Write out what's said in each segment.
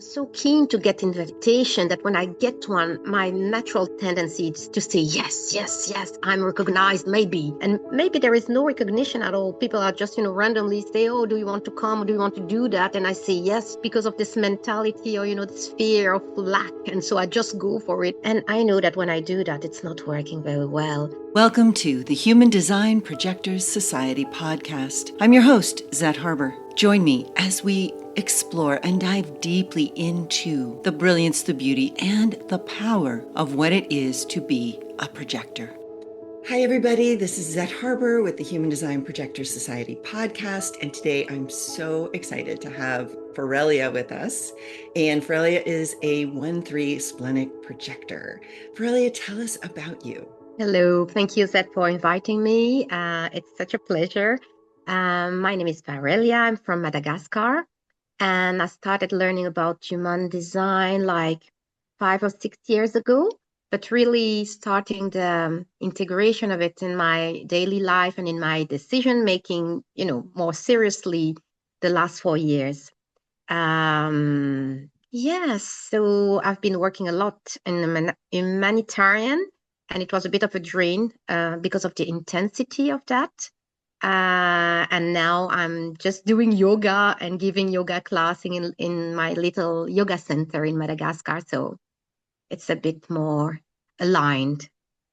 so keen to get invitation that when I get one, my natural tendency is to say yes, yes, yes, I'm recognized, maybe. And maybe there is no recognition at all. People are just, randomly say, oh, do you want to come? Do you want to do that? And I say yes because of this mentality or, this fear of lack. And so I just go for it. And I know that when I do that, it's not working very well. Welcome to the Human Design Projectors Society podcast. I'm your host, Zet Harbor. Join me as we explore and dive deeply into the brilliance, the beauty, and the power of what it is to be a projector. Hi, everybody. This is Zet Harbor with the Human Design Projectors Society podcast. And today I'm so excited to have Farellia with us. And Farellia is a 1-3 Splenic Projector. Farellia, tell us about you. Hello. Thank you, Zed, for inviting me. It's such a pleasure. My name is Farellia. I'm from Madagascar. And I started learning about human design like 5 or 6 years ago, but really starting the integration of it in my daily life and in my decision making, more seriously the last 4 years. Yes, so I've been working a lot in the humanitarian, and it was a bit of a drain because of the intensity of that. And now I'm just doing yoga and giving yoga class in my little yoga center in Madagascar. So it's a bit more aligned.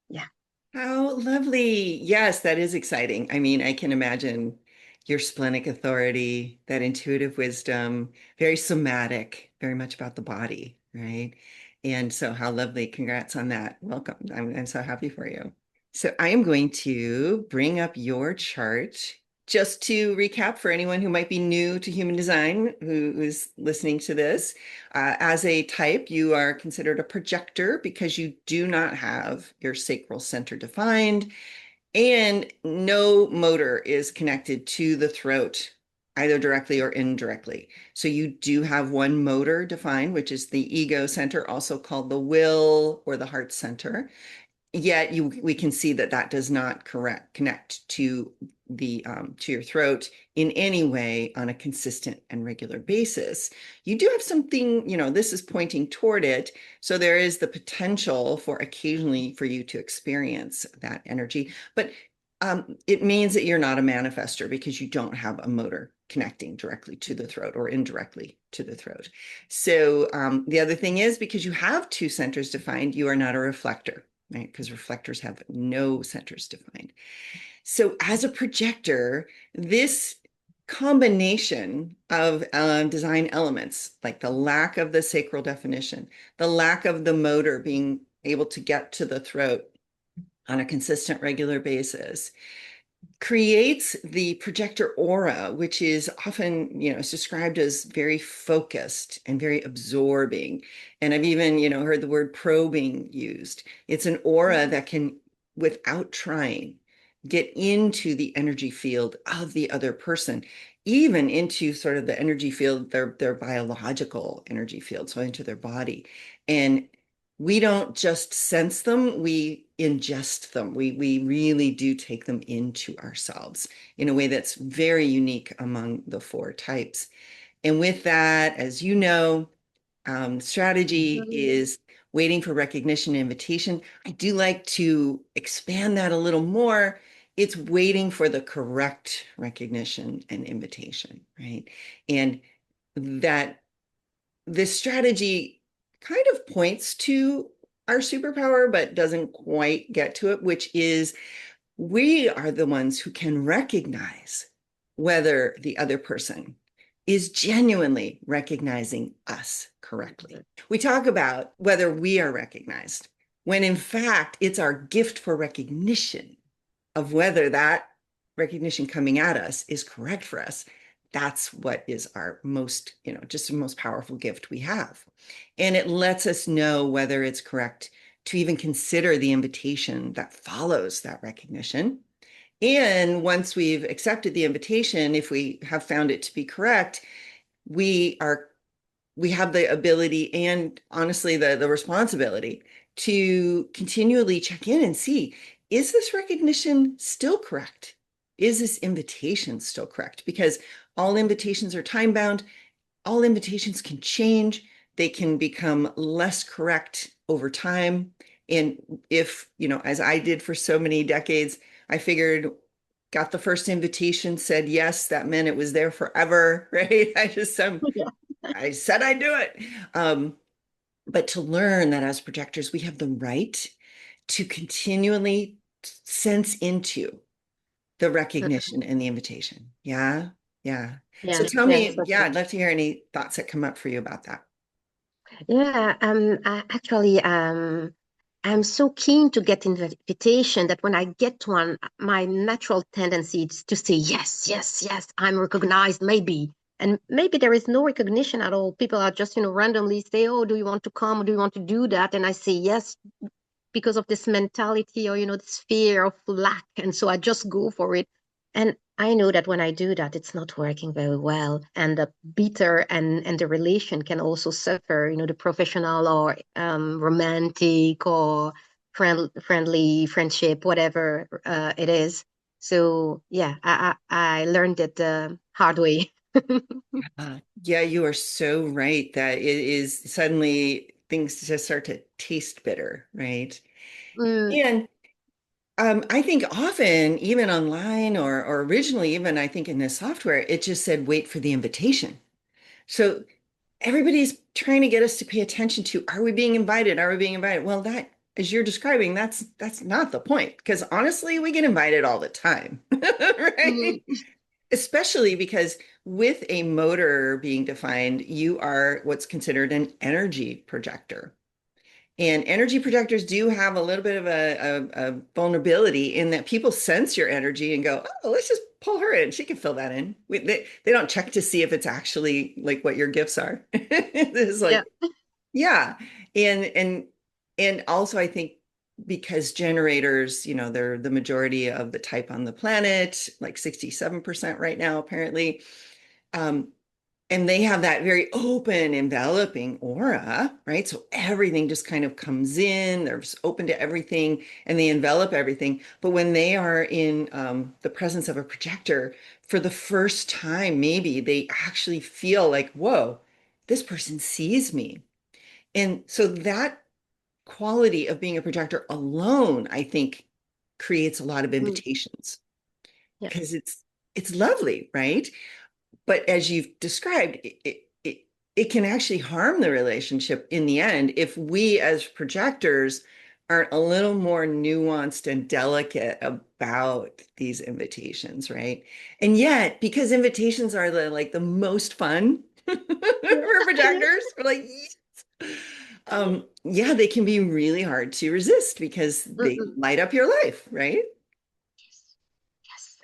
Yeah. How lovely. Yes, that is exciting. I mean, I can imagine your splenic authority, that intuitive wisdom, very somatic, very much about the body, right? And so how lovely. Congrats on that. Welcome. I'm so happy for you. So I am going to bring up your chart just to recap for anyone who might be new to human design, who's listening to this. As a type, you are considered a projector because you do not have your sacral center defined, and no motor is connected to the throat, either directly or indirectly. So you do have one motor defined, which is the ego center, also called the will or the heart center. Yet we can see that does not connect to to your throat in any way on a consistent and regular basis. You do have something, this is pointing toward it. So there is the potential for occasionally for you to experience that energy, but it means that you're not a manifester because you don't have a motor connecting directly to the throat or indirectly to the throat. So the other thing is, because you have two centers defined, you are not a reflector, right? Because reflectors have no centers defined. So as a projector, this combination of design elements, like the lack of the sacral definition, the lack of the motor being able to get to the throat on a consistent, regular basis, creates the projector aura, which is often, is described as very focused and very absorbing. And I've even, heard the word probing used. It's an aura that can, without trying, get into the energy field of the other person, even into sort of the energy field, their biological energy field, so into their body. And we don't just sense them, we ingest them. We really do take them into ourselves in a way that's very unique among the 4 types. And with that, as you know, strategy is waiting for recognition and invitation. I do like to expand that a little more. It's waiting for the correct recognition and invitation, right? And that this strategy kind of points to our superpower, but doesn't quite get to it, which is we are the ones who can recognize whether the other person is genuinely recognizing us correctly. We talk about whether we are recognized, when in fact, it's our gift for recognition of whether that recognition coming at us is correct for us. That's what is our most, just the most powerful gift we have. And it lets us know whether it's correct to even consider the invitation that follows that recognition. And once we've accepted the invitation, if we have found it to be correct, we have the ability and honestly the responsibility to continually check in and see, is this recognition still correct? Is this invitation still correct? Because all invitations are time bound. All invitations can change. they can become less correct over time. And if, as I did for so many decades, I figured, got the first invitation, said yes, that meant it was there forever, right? Yeah. I said I'd do it. But to learn that as projectors, we have the right to continually sense into the recognition and the invitation. Yeah. Yeah. So Yeah, tell yeah, me, so yeah, true. I'd love to hear any thoughts that come up for you about that. Yeah, actually, I'm so keen to get invitation that when I get one, my natural tendency is to say yes, yes, yes, I'm recognized, maybe. And maybe there is no recognition at all. People are just, randomly say, "Oh, do you want to come? Do you want to do that?" And I say yes because of this mentality or this fear of lack, and so I just go for it. And I know that when I do that, it's not working very well, and the bitter and the relation can also suffer, the professional or romantic or friendly friendship, whatever it is. So yeah, I learned it the hard way. Yeah, you are so right that it is suddenly things just start to taste bitter, right? Mm, And I think often, even online or originally, even I think in this software, it just said wait for the invitation. So everybody's trying to get us to pay attention to, are we being invited? Are we being invited? Well, that, as you're describing, that's not the point. Because honestly, we get invited all the time, right? mm, Especially because with a motor being defined, you are what's considered an energy projector. And energy projectors do have a little bit of a vulnerability in that people sense your energy and go, oh, let's just pull her in. She can fill that in. They don't check to see if it's actually like what your gifts are. It's yeah. like, yeah. And and also I think because generators, they're the majority of the type on the planet, like 67% right now, apparently. Um, and they have that very open, enveloping aura, right? So everything just kind of comes in, they're just open to everything and they envelop everything. But when they are in the presence of a projector, for the first time, maybe they actually feel like, whoa, this person sees me. And so that quality of being a projector alone, I think, creates a lot of Mm, invitations yeah. because it's lovely, right? But as you've described, it can actually harm the relationship in the end if we as projectors aren't a little more nuanced and delicate about these invitations, right? And yet, because invitations are the most fun Yeah. for projectors, we're like, yes. Yeah, they can be really hard to resist because they Mm-mm. light up your life, right? Yes. Yes.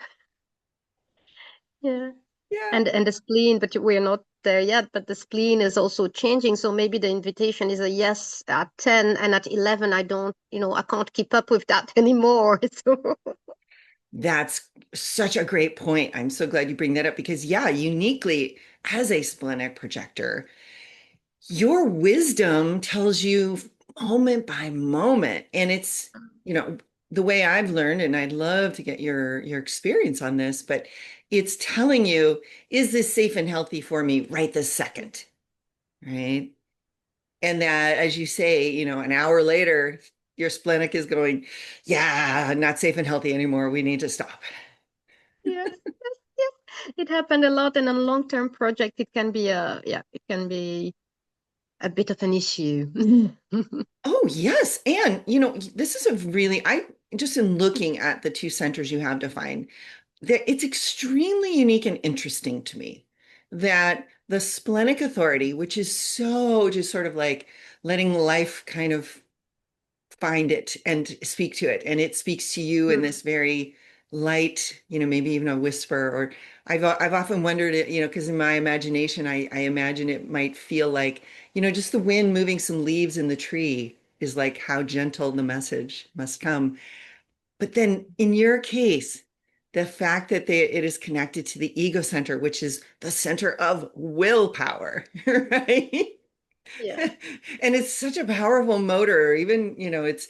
Yeah. Yeah. And the spleen, but we're not there yet, but the spleen is also changing. So maybe the invitation is a yes at 10 and at 11 I don't, I can't keep up with that anymore. So That's such a great point. I'm so glad you bring that up because, yeah, uniquely as a splenic projector, your wisdom tells you moment by moment. And it's, you know, the way I've learned, and I'd love to get your experience on this, but it's telling you, is this safe and healthy for me right this second? Right. And that, as you say, an hour later, your splenic is going, yeah, not safe and healthy anymore. We need to stop. yes, yes, yes. It happened a lot and on a long-term project it can be it can be a bit of an issue. Oh, yes. And, this is a really, I just in looking at the two centers you have defined, that it's extremely unique and interesting to me that the splenic authority, which is so just sort of like letting life kind of find it and speak to it. And it speaks to you in Mm, this very light, maybe even a whisper. Or I've often wondered it, because in my imagination, I imagine it might feel like, just the wind moving some leaves in the tree is like how gentle the message must come. But then in your case, the fact that it is connected to the ego center, which is the center of willpower, right? yeah. And it's such a powerful motor. Even, it's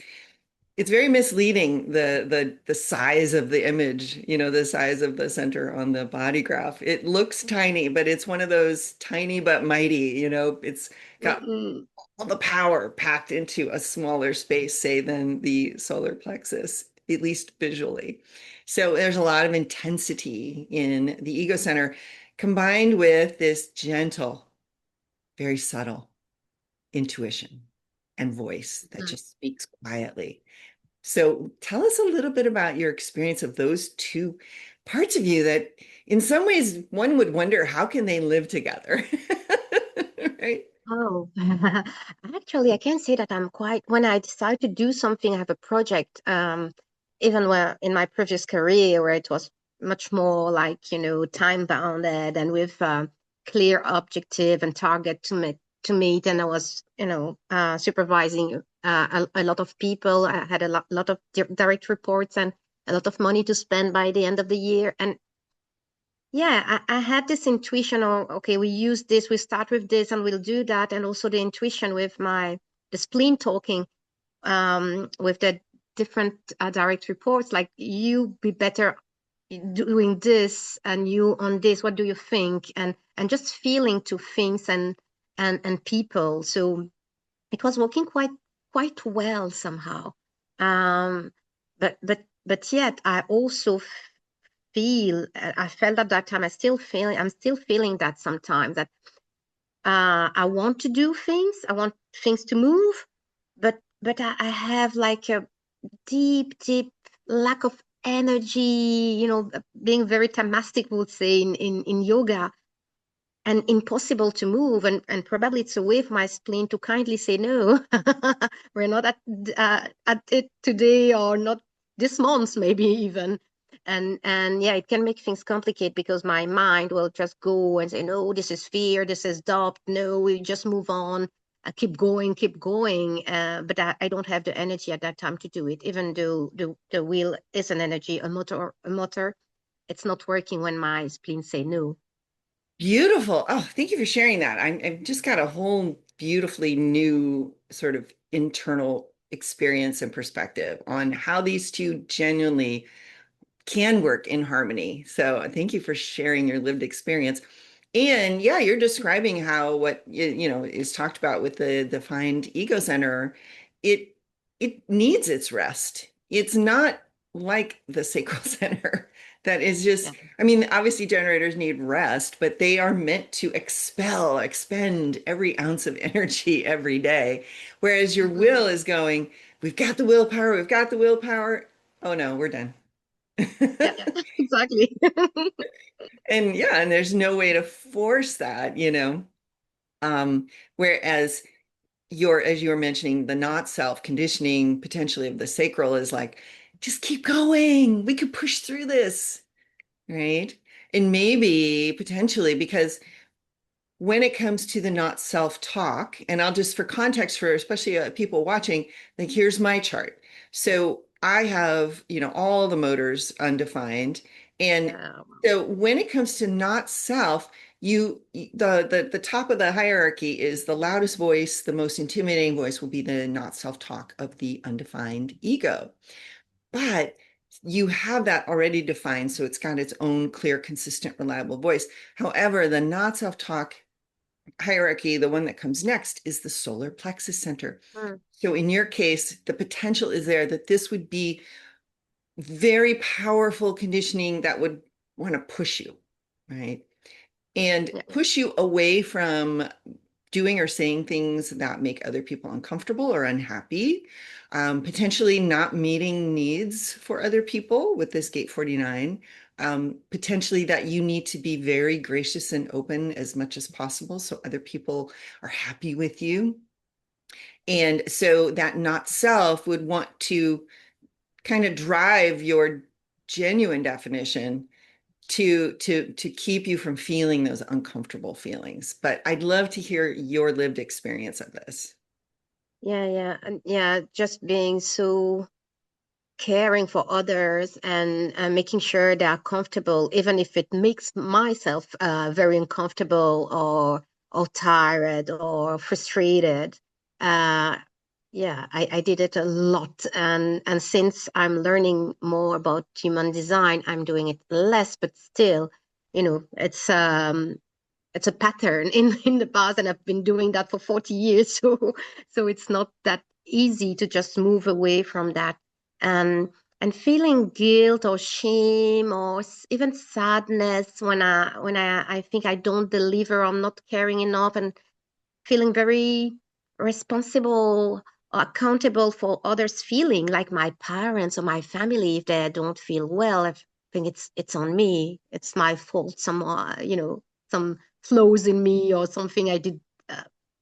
it's very misleading, the size of the image, the size of the center on the body graph. It looks tiny, but it's one of those tiny but mighty, it's got Mm-mm. all the power packed into a smaller space, say, than the solar plexus, at least visually. So there's a lot of intensity in the ego center combined with this gentle, very subtle intuition and voice that Mm. just speaks quietly. So tell us a little bit about your experience of those two parts of you that in some ways one would wonder how can they live together? Right? Oh, actually, I can say that I'm quite, when I decide to do something, I have a project, even where in my previous career where it was much more like, time bounded and with clear objective and target to meet. And I was, supervising a lot of people. I had a lot of direct reports and a lot of money to spend by the end of the year. And yeah, I had this intuition of, okay, we use this, we start with this and we'll do that. And also the intuition with the spleen talking with the different direct reports, like you be better doing this and you on this, what do you think? And just feeling to things and people. So it was working quite well somehow. Um, but yet I also I felt at that time, I'm still feeling that sometimes that I want to do things, I want things to move, but I have like a deep lack of energy, being very tamastic, would say in yoga, and impossible to move. And probably it's a way for my spleen to kindly say, no, we're not at it today, or not this month, maybe even. And yeah, it can make things complicated because my mind will just go and say, no, this is fear, this is doubt, no, we just move on. Keep going. But I don't have the energy at that time to do it, even though the wheel is an energy, a motor. It's not working when my spleen say no. Beautiful. Oh, thank you for sharing that. I've just got a whole beautifully new sort of internal experience and perspective on how these two genuinely can work in harmony. So thank you for sharing your lived experience. And yeah, you're describing how what is talked about with the defined ego center, it it needs its rest. It's not like the sacral center that is just, Yeah. I mean, obviously generators need rest, but they are meant to expend every ounce of energy every day. Whereas your Mm-mm. will is going, we've got the willpower, we've got the willpower. Oh no, we're done. Yeah, yeah, exactly. And yeah, and there's no way to force that, whereas as you were mentioning, the not self conditioning potentially of the sacral is like, just keep going. We could push through this, right? And maybe potentially because when it comes to the not self talk, and I'll just for context for especially people watching, like here's my chart. So I have, all the motors undefined. And Yeah. so when it comes to not self, the top of the hierarchy is the loudest voice, the most intimidating voice will be the not self talk of the undefined ego. But you have that already defined, so it's got its own clear, consistent, reliable voice. However, the not self talk hierarchy, the one that comes next is the solar plexus center. Mm. So in your case, the potential is there that this would be very powerful conditioning that would want to push you, right? And Yeah, yeah. push you away from doing or saying things that make other people uncomfortable or unhappy, potentially not meeting needs for other people with this gate 49, potentially that you need to be very gracious and open as much as possible so other people are happy with you. And so that not self would want to kind of drive your genuine definition to keep you from feeling those uncomfortable feelings. But I'd love to hear your lived experience of this. Yeah, yeah. And yeah, just being so caring for others and making sure they are comfortable, even if it makes myself very uncomfortable or tired or frustrated. Uh, Yeah, I did it a lot. And since I'm learning more about human design, I'm doing it less, but still, it's a pattern in the past, and I've been doing that for 40 years. So it's not that easy to just move away from that. And and feeling guilt or shame or even sadness when I think I don't deliver, I'm not caring enough, and feeling very responsible or accountable for others' feeling, like my parents or my family, if they don't feel well. I think it's on me. It's my fault. Some flaws in me or something I did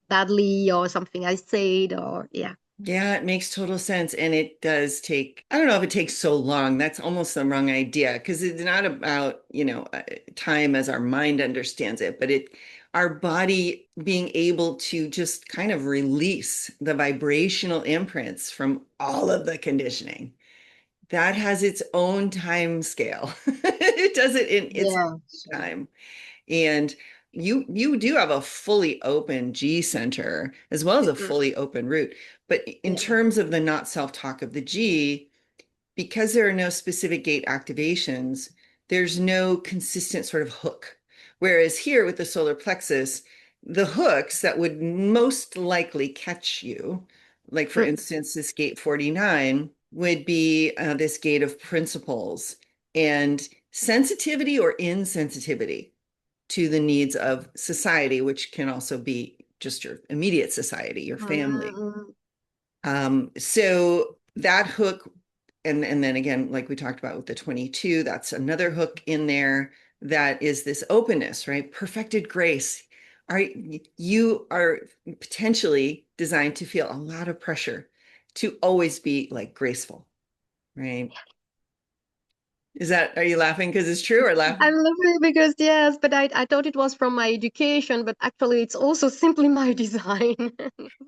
badly or something I said or yeah. Yeah, it makes total sense. And it does take, I don't know if it takes so long. That's almost the wrong idea because it's not about, time as our mind understands it, but our body being able to just kind of release the vibrational imprints from all of the conditioning. That has its own time scale. It does it in its Yeah. time. And you do have a fully open G center as well as a Mm, fully open root. But in yeah. terms of the not self-talk of the G, because there are no specific gate activations, there's no consistent sort of hook. Whereas here with the solar plexus, the hooks that would most likely catch you, like for Mm, instance, this gate 49 would be this gate of principles and sensitivity or insensitivity to the needs of society, which can also be just your immediate society, your family. mm, So that hook, and then again, like we talked about with the 22, that's another hook in there that is this openness, right? Perfected grace. Are you are potentially designed to feel a lot of pressure to always be like graceful, right? Are you laughing because it's true or I'm laughing? laughing because yes, but I thought it was from my education, but actually it's also simply my design.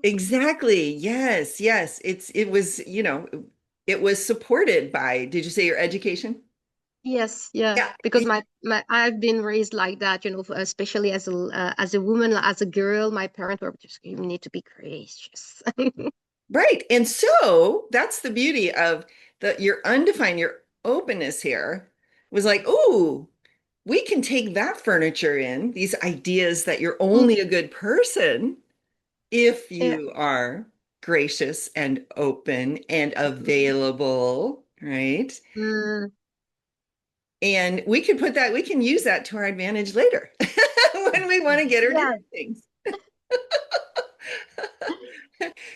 Exactly. Yes, yes. It was supported by, did you say your education? Yes, yeah, Yeah. because my I've been raised like that, especially as a woman, as a girl, my parents were just, you need to be gracious. Right. And so that's the beauty of your undefined, your openness here was like, oh, we can take that furniture in, these ideas that you're only a good person if Yeah. you are gracious and open and available, right? Mm, And we can use that to our advantage later when we want to get her yeah. doing things.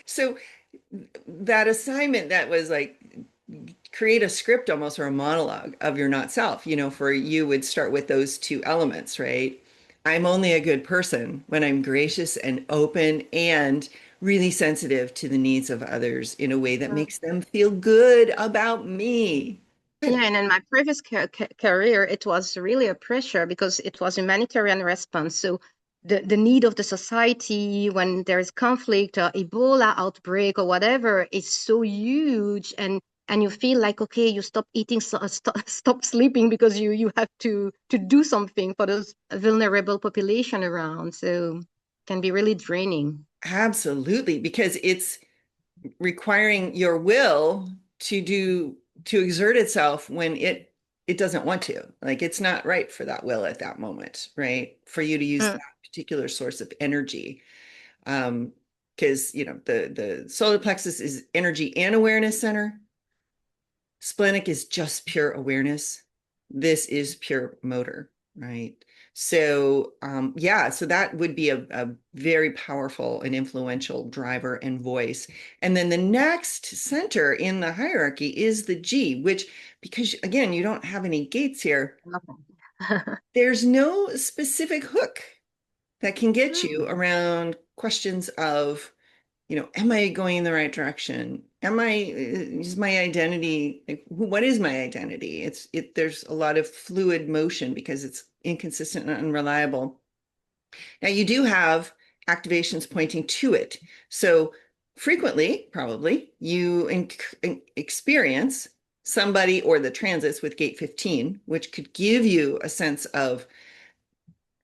So that assignment that was like create a script almost or a monologue of your not self, for you would start with those two elements, right? I'm only a good person when I'm gracious and open and really sensitive to the needs of others in a way that Mm. makes them feel good about me. Yeah, and in my previous career, it was really a pressure because it was humanitarian response. So the need of the society when there is conflict or Ebola outbreak or whatever is so huge, and you feel like okay, you stop eating, stop sleeping because you have to do something for those vulnerable population around. So it can be really draining. Absolutely, because it's requiring your will to exert itself when it doesn't want to. Like it's not right for that will at that moment, right? For you to use Mm, that particular source of energy. Because the solar plexus is energy and awareness center. Splenic is just pure awareness. This is pure motor, right? So, yeah, so that would be a very powerful and influential driver and voice. And then the next center in the hierarchy is the G, which, because again, you don't have any gates here, okay. there's no specific hook that can get you Mm, around questions of am I going in the right direction? Is my identity, like, what is my identity? There's a lot of fluid motion because it's inconsistent and unreliable. Now you do have activations pointing to it. So frequently, probably, experience somebody or the transits with gate 15, which could give you a sense of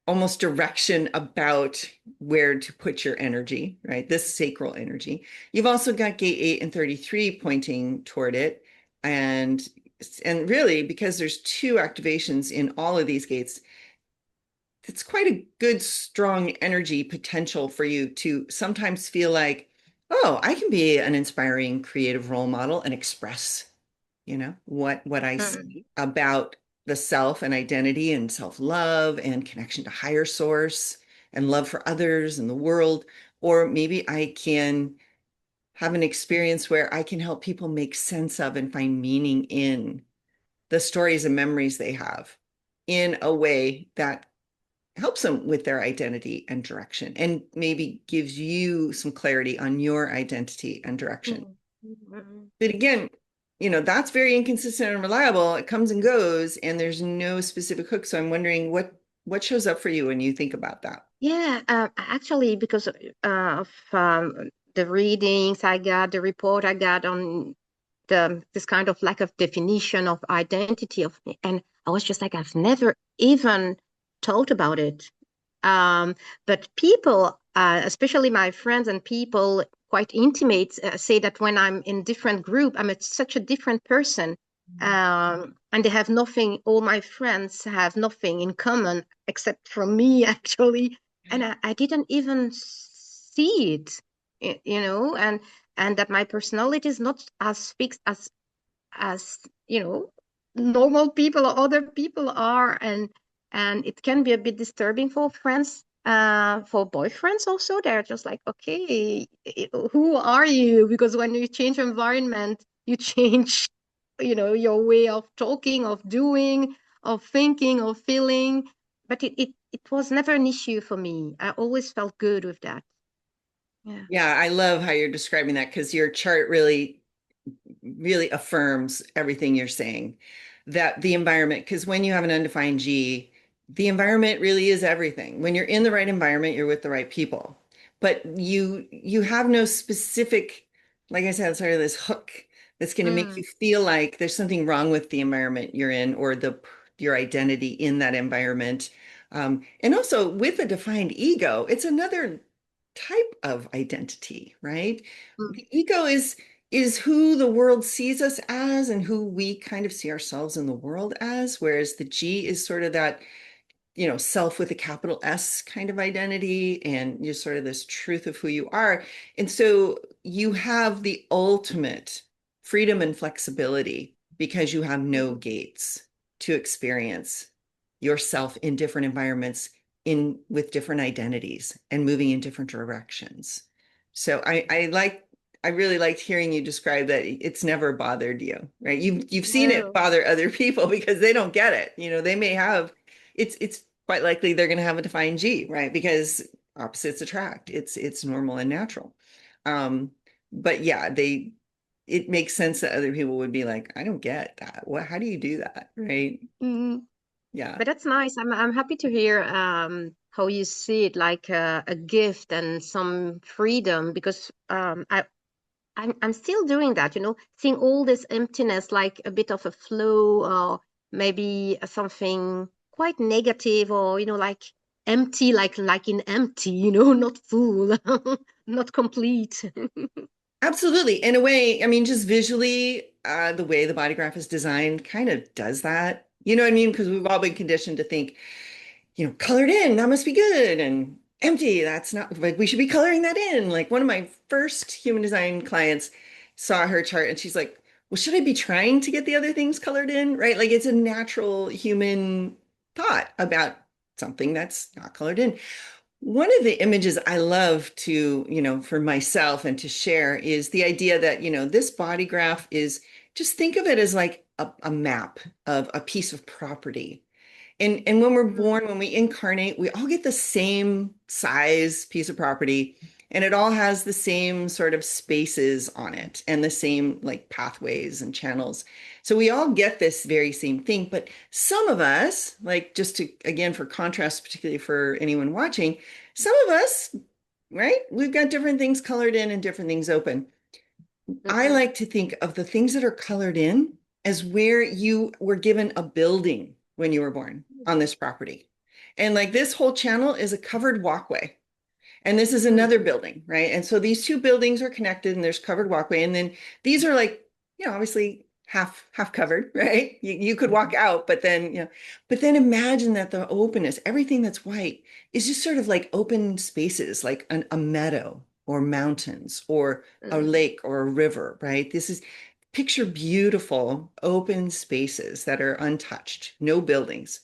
almost direction about where to put your energy, right? This sacral energy. You've also got gate 8 and 33 pointing toward it. And really, because there's two activations in all of these gates, it's quite a good, strong energy potential for you to sometimes feel like, oh, I can be an inspiring creative role model and express, what I Mm, see about the self and identity and self-love and connection to higher source and love for others and the world. Or maybe I can have an experience where I can help people make sense of and find meaning in the stories and memories they have in a way that helps them with their identity and direction and maybe gives you some clarity on your identity and direction. mm, mm. But again, that's very inconsistent and reliable. It comes and goes, and there's no specific hook. So I'm wondering what shows up for you when you think about that. Yeah, actually, because of the readings I got, the report I got on this kind of lack of definition of identity of me, and I was just like, I've never even thought about it. Um, but people, especially my friends and people quite intimate, say that when I'm in different group, such a different person. And they have nothing, all my friends have nothing in common except from me, actually. And I didn't even see it, and that my personality is not as fixed as normal people or other people are, and it can be a bit disturbing for friends, for boyfriends also. They're just like, okay, who are you? Because when you change environment, you change your way of talking, of doing, of thinking, of feeling. But it was never an issue for me. I always felt good with that. Yeah. Yeah, I love how you're describing that because your chart really affirms everything you're saying. That the environment, because when you have an undefined G, the environment really is everything. When you're in the right environment, you're with the right people. But you have no specific, like I said, sort of this hook that's going to make you Mm, feel like there's something wrong with the environment you're in or your identity in that environment. And also with a defined ego, it's another type of identity, right? mm, The ego is who the world sees us as and who we kind of see ourselves in the world as, whereas the G is sort of that, self with a capital S kind of identity and just sort of this truth of who you are. And so you have the ultimate freedom and flexibility because you have no mm, gates to experience yourself in different environments in with different identities and moving in different directions. So I really liked hearing you describe that it's never bothered you, right? You've seen it no. bother other people because they don't get it. They may have it's quite likely they're going to have a defined G, right? Because opposites attract. It's normal and natural. Um, but yeah, it makes sense that other people would be like, I don't get that. How do you do that? Right? Mm. Yeah. But that's nice. I'm happy to hear how you see it, like a gift and some freedom, because I'm still doing that, seeing all this emptiness like a bit of a flow, or maybe something quite negative, or like empty, like in empty, not full, not complete. Absolutely. In a way, I mean, just visually, the way the body graph is designed kind of does that. You know what I mean? Because we've all been conditioned to think, colored in, that must be good, and empty, that's not, like, we should be coloring that in. Like one of my first human design clients saw her chart and she's like, well, should I be trying to get the other things colored in? Right? Like it's a natural human thought about something that's not colored in. One of the images I love to, for myself and to share is the idea that, this body graph is just think of it as like a map of a piece of property. And when we're Mm, born, when we incarnate, we all get the same size piece of property, and it all has the same sort of spaces on it and the same like pathways and channels. So we all get this very same thing, but some of us, like just to, again, for contrast, particularly for anyone watching, some of us, right? We've got different things colored in and different things open. I mhm, like to think of the things that are colored in as where you were given a building when you were born on this property. And like this whole channel is a covered walkway. And this is Mm, another building, right? And so these two buildings are connected and there's covered walkway. And then these are like, obviously half covered, right? You could walk out, but then, but then imagine that the openness, everything that's white is just sort of like open spaces, like a meadow or mountains or a mm, lake or a river, right? This is picture beautiful open spaces that are untouched, no buildings,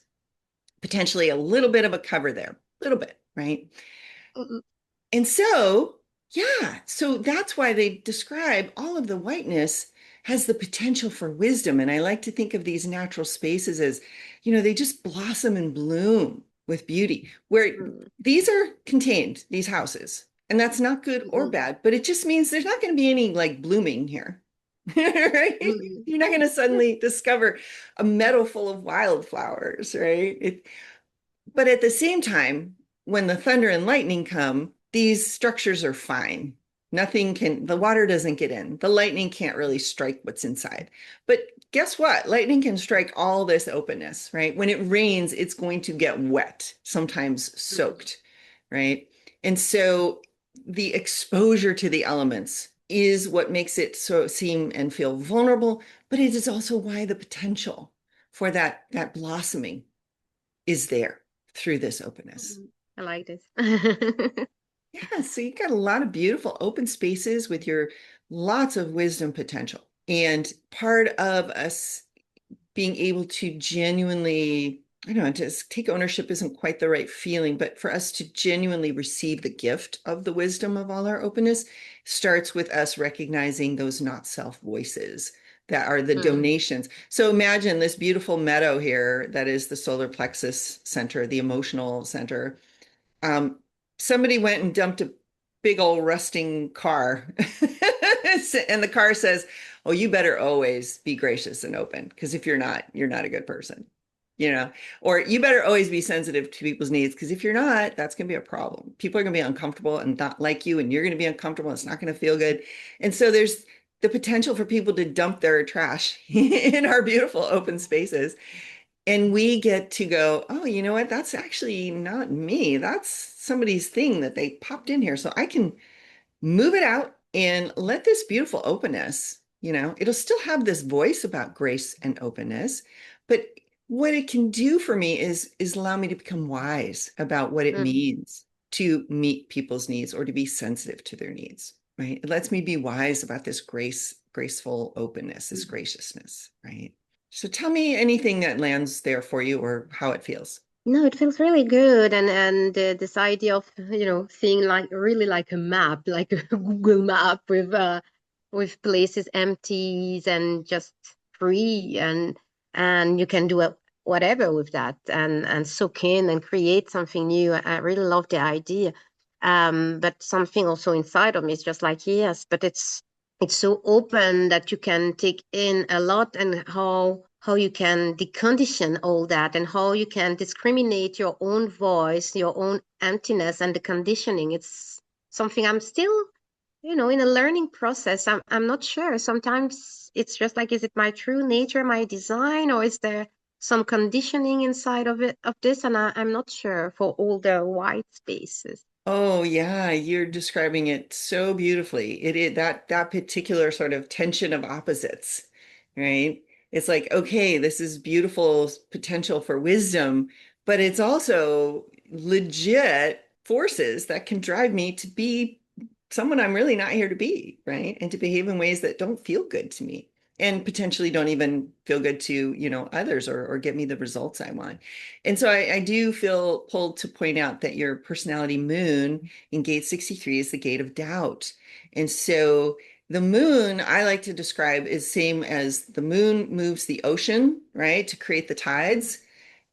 potentially a little bit of a cover there, a little bit, right? mm, And so, yeah, so that's why they describe all of the whiteness has the potential for wisdom. And I like to think of these natural spaces as, they just blossom and bloom with beauty, where mm, these are contained, these houses. And that's not good or mm, bad, but it just means there's not going to be any like blooming here. Right? mm, You're not going to suddenly discover a meadow full of wildflowers, right? But at the same time, when the thunder and lightning come, these structures are fine. The water doesn't get in. The lightning can't really strike what's inside. But guess what? Lightning can strike all this openness, right? When it rains, it's going to get wet, sometimes mm, soaked, right? And so the exposure to the elements is what makes it so seem and feel vulnerable, but it is also why the potential for that blossoming is there through this openness. mm. I like this. Yeah, so you got a lot of beautiful open spaces with your lots of wisdom potential. And part of us being able to genuinely, I don't know, to take ownership isn't quite the right feeling, but for us to genuinely receive the gift of the wisdom of all our openness starts with us recognizing those not self voices that are the Mm, donations. So imagine this beautiful meadow here that is the solar plexus center, the emotional center. um, Somebody went and dumped a big old rusting car. And the car says, oh, you better always be gracious and open, because if you're not a good person, you know, or you better always be sensitive to people's needs, because if you're not, that's going to be a problem. People are going to be uncomfortable and not like you, and you're going to be uncomfortable. It's not going to feel good. And so there's the potential for people to dump their trash in our beautiful open spaces, and we get to go, oh, you know what? That's actually not me. That's somebody's thing that they popped in here. So I can move it out and let this beautiful openness, it'll still have this voice about grace and openness. But what it can do for me is allow me to become wise about what it mm, means to meet people's needs or to be sensitive to their needs, right? It lets me be wise about this graceful openness, this mm. graciousness, right? So tell me anything that lands there for you or how it feels. No, it feels really good, and this idea of seeing like really like a map, like a Google map with places empties and just free, and you can do whatever with that, and soak in and create something new. I really love the idea, but something also inside of me is just like yes, but it's so open that you can take in a lot, and how you can decondition all that, and how you can discriminate your own voice, your own emptiness, and the conditioning. It's something I'm still in a learning process. I'm not sure. Sometimes it's just like, is it my true nature, my design, or is there some conditioning inside of this? And I'm not sure for all the white spaces. Oh yeah, you're describing it so beautifully. It is that particular sort of tension of opposites, right? It's like, okay, this is beautiful potential for wisdom, but it's also legit forces that can drive me to be someone I'm really not here to be, right? And to behave in ways that don't feel good to me and potentially don't even feel good to, others or get me the results I want. And so I do feel pulled to point out that your personality moon in gate 63 is the gate of doubt. And so the moon, I like to describe, is same as the moon moves the ocean, right, to create the tides.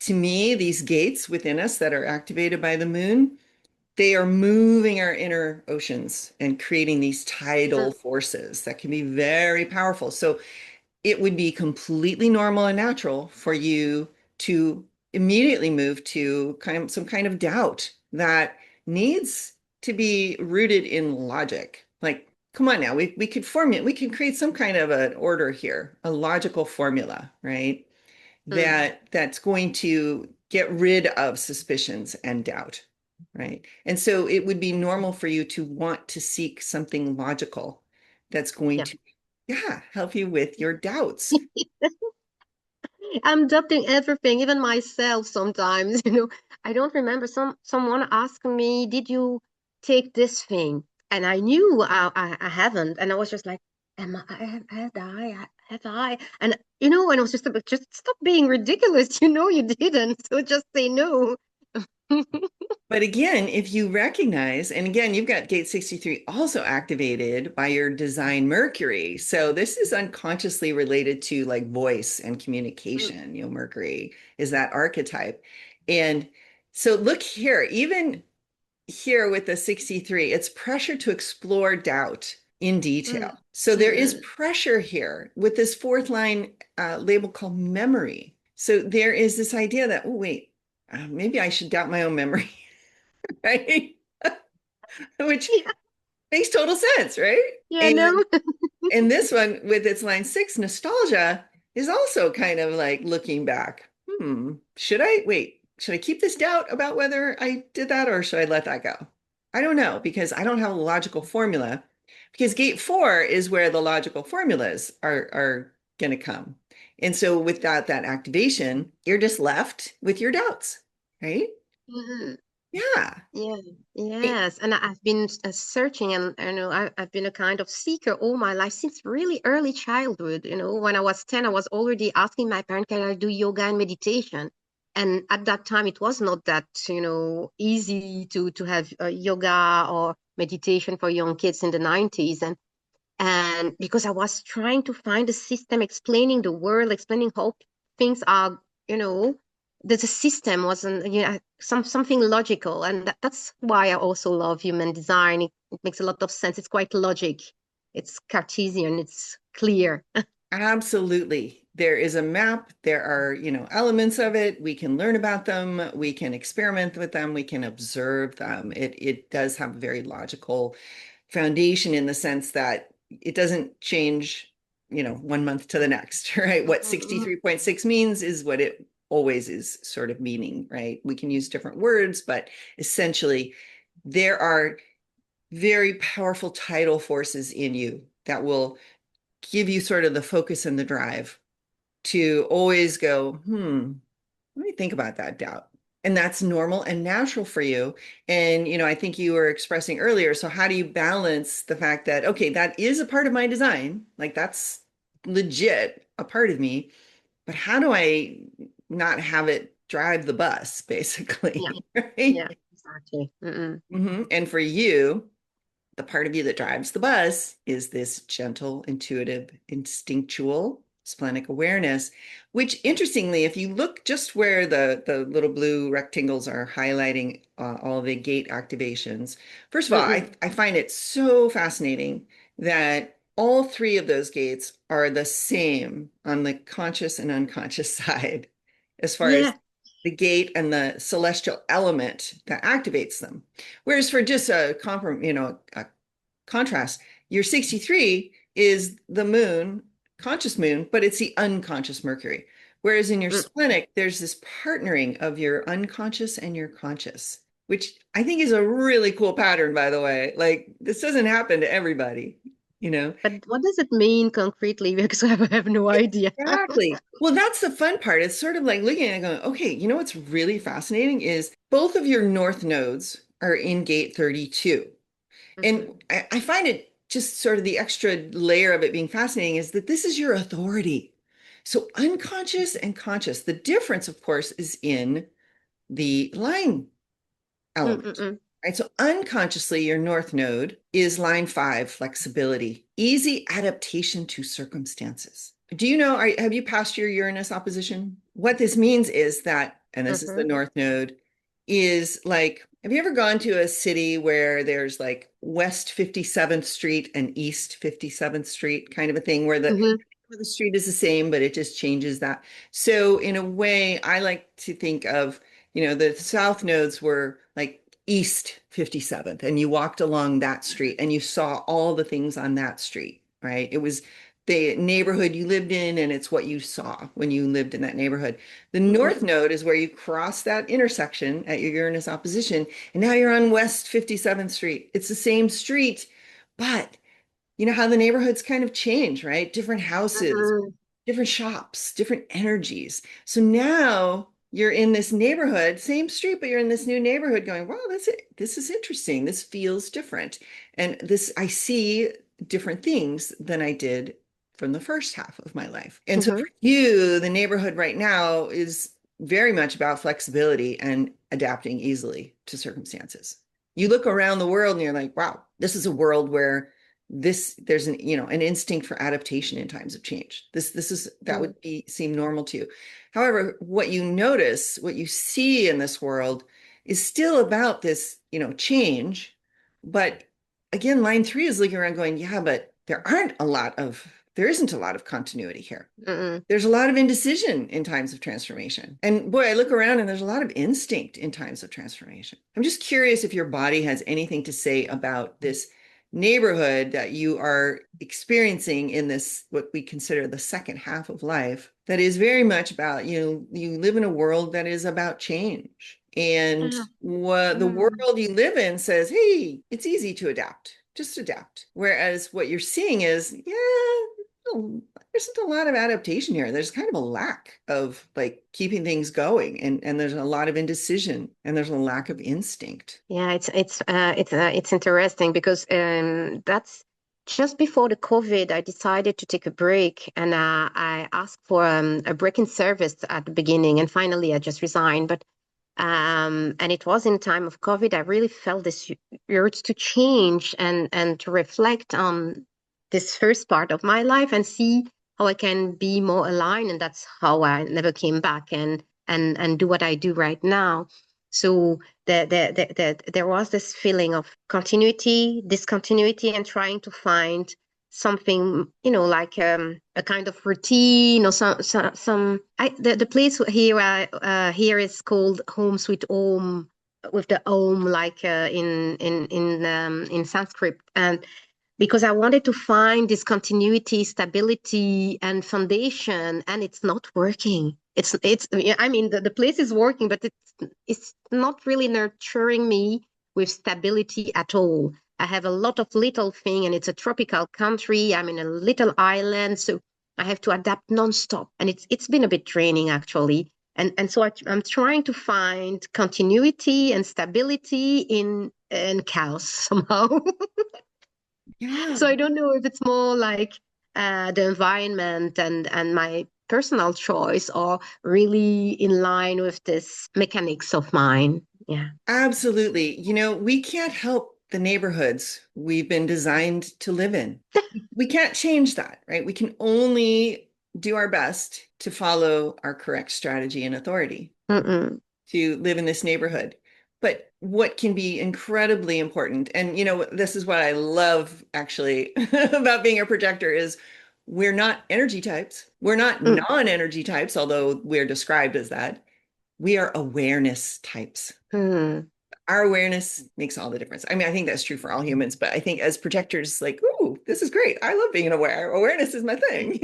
To me, these gates within us that are activated by the moon, they are moving our inner oceans and creating these tidal Mm, forces that can be very powerful. So it would be completely normal and natural for you to immediately move to some kind of doubt that needs to be rooted in logic. Like, come on now, we can create some kind of an order here, a logical formula, right? mm, That's going to get rid of suspicions and doubt, right? And so it would be normal for you to want to seek something logical that's going Yeah. to, yeah, help you with your doubts. I'm doubting everything, even myself sometimes, I don't remember someone asking me, did you take this thing? And I knew I haven't. And I was just like, am I, have I? And I was just like, just stop being ridiculous. You didn't. So just say no. But again, if you recognize, and again, you've got gate 63 also activated by your design Mercury. So this is unconsciously related to like voice and communication. Mercury is that archetype. And so look here, even here with the 63, it's pressure to explore doubt in detail. Mm, So there is mm, pressure here with this fourth line label called memory. So there is this idea that, oh, wait, maybe I should doubt my own memory, right? Which yeah, makes total sense, right? yeah, And no. and this one with its line 6, nostalgia, is also kind of like looking back. Should I keep this doubt about whether I did that or should I let that go? I don't know because I don't have a logical formula. Because gate 4 is where the logical formulas are going to come. And so without that activation, you're just left with your doubts, right? Mhm. Yeah. Yeah, yes. And I've been searching, and I've been a kind of seeker all my life since really early childhood. When I was 10, I was already asking my parents, can I do yoga and meditation? And at that time, it was not that, easy to have yoga or meditation for young kids in the 90s. And because I was trying to find a system explaining the world, explaining how things are, you know, that the system wasn't, something logical. And that's why I also love human design. It makes a lot of sense. It's quite logic. It's Cartesian. It's clear. Absolutely. There is a map. There are, elements of it. We can learn about them. We can experiment with them. We can observe them. It does have a very logical foundation in the sense that it doesn't change, one month to the next, right? What Mm-mm. 63.6 means is what it always is sort of meaning, right? We can use different words, but essentially there are very powerful tidal forces in you that will give you sort of the focus and the drive to always go, let me think about that doubt. And that's normal and natural for you. And, I think you were expressing earlier. So, how do you balance the fact that, okay, that is a part of my design? Like, that's legit a part of me. But how do I not have it drive the bus, Yeah, basically? yeah, Right. exactly. Mm-mm. And for you, the part of you that drives the bus is this gentle, intuitive, instinctual splenic awareness, which interestingly, if you look just where the little blue rectangles are highlighting all the gate activations, first of all, Mm-mm. I find it so fascinating that all three of those gates are the same on the conscious and unconscious side as far as Yeah. the gate and the celestial element that activates them. Whereas for just a contrast, your 63 is the moon, conscious moon, but it's the unconscious Mercury. Whereas in your Mm. splenic, there's this partnering of your unconscious and your conscious, which I think is a really cool pattern, by the way. Like this doesn't happen to everybody, you know? But what does it mean concretely? Because I have no idea. Exactly. Well, that's the fun part. It's sort of like looking at it going, okay, what's really fascinating is both of your north nodes are in gate 32. Mhm. And I find it just sort of the extra layer of it being fascinating is that this is your authority. So unconscious and conscious. The difference, of course, is in the line element. Mm-mm-mm. Right. So unconsciously, your north node is line 5, flexibility, easy adaptation to circumstances. Do you know, have you passed your Uranus opposition? What this means is that, and this is the Mhm. north node, is like, have you ever gone to a city where there's like West 57th Street and East 57th Street kind of a thing where Mhm. the street is the same, but it just changes that. So in a way, I like to think of, the south nodes were like East 57th, and you walked along that street and you saw all the things on that street, right? It was the neighborhood you lived in, and it's what you saw when you lived in that neighborhood. The north Mm-mm. node is where you cross that intersection at your Uranus opposition, and now you're on West 57th Street. It's the same street, but you know how the neighborhoods kind of change, right? Different houses, Mm-mm. different shops, different energies. So now you're in this neighborhood, same street, but you're in this new neighborhood going, wow, that's it. This is interesting. This feels different. And this, I see different things than I did from the first half of my life. And so Mm-hmm. for you, the neighborhood right now is very much about flexibility and adapting easily to circumstances. You look around the world and you're like, wow, this is a world where there's an an instinct for adaptation in times of change. This is that would be seem normal to you. However, what you notice, what you see in this world is still about this change. But again, line three is looking around going, yeah, but there isn't a lot of continuity here. Mm-mm. There's a lot of indecision in times of transformation. And boy, I look around and there's a lot of instinct in times of transformation. I'm just curious if your body has anything to say about this neighborhood that you are experiencing in this, what we consider the second half of life, that is very much about, you live in a world that is about change. And Ah. what the Mm. world you live in says, hey, it's easy to adapt. Just adapt. Whereas what you're seeing is, yeah, there isn't a lot of adaptation here. There's kind of a lack of like keeping things going, and there's a lot of indecision, and there's a lack of instinct. Yeah, it's interesting because that's just before the COVID. I decided to take a break, and I asked for a break in service at the beginning, and finally I just resigned. But and it was in time of COVID. I really felt this urge to change and to reflect on this first part of my life and see how I can be more aligned. And that's how I never came back and do what I do right now. So there was this feeling of continuity, discontinuity, and trying to find something, like a kind of routine or the place here here is called Home Sweet Home, with the Om like in Sanskrit. And because I wanted to find this continuity, stability, and foundation, and it's not working. Yeah, I mean, the place is working, but it's not really nurturing me with stability at all. I have a lot of little thing, and it's a tropical country. I'm in a little island, so I have to adapt nonstop, and it's been a bit draining actually. And so I'm trying to find continuity and stability in chaos somehow. Yeah, So I don't know if it's more like the environment and my personal choice, or really in line with this mechanics of mine. Yeah. absolutely. We can't help the neighborhoods we've been designed to live in. We can't change that, right? We can only do our best to follow our correct strategy and authority Mm-mm. to live in this neighborhood. But what can be incredibly important, and this is what I love actually about being a projector, is we're not energy types. We're not Mm. non-energy types, although we're described as that. We are awareness types. Mm. Our awareness makes all the difference. I mean, I think that's true for all humans, but I think as projectors, like, ooh, this is great. I love being aware. Awareness is my thing,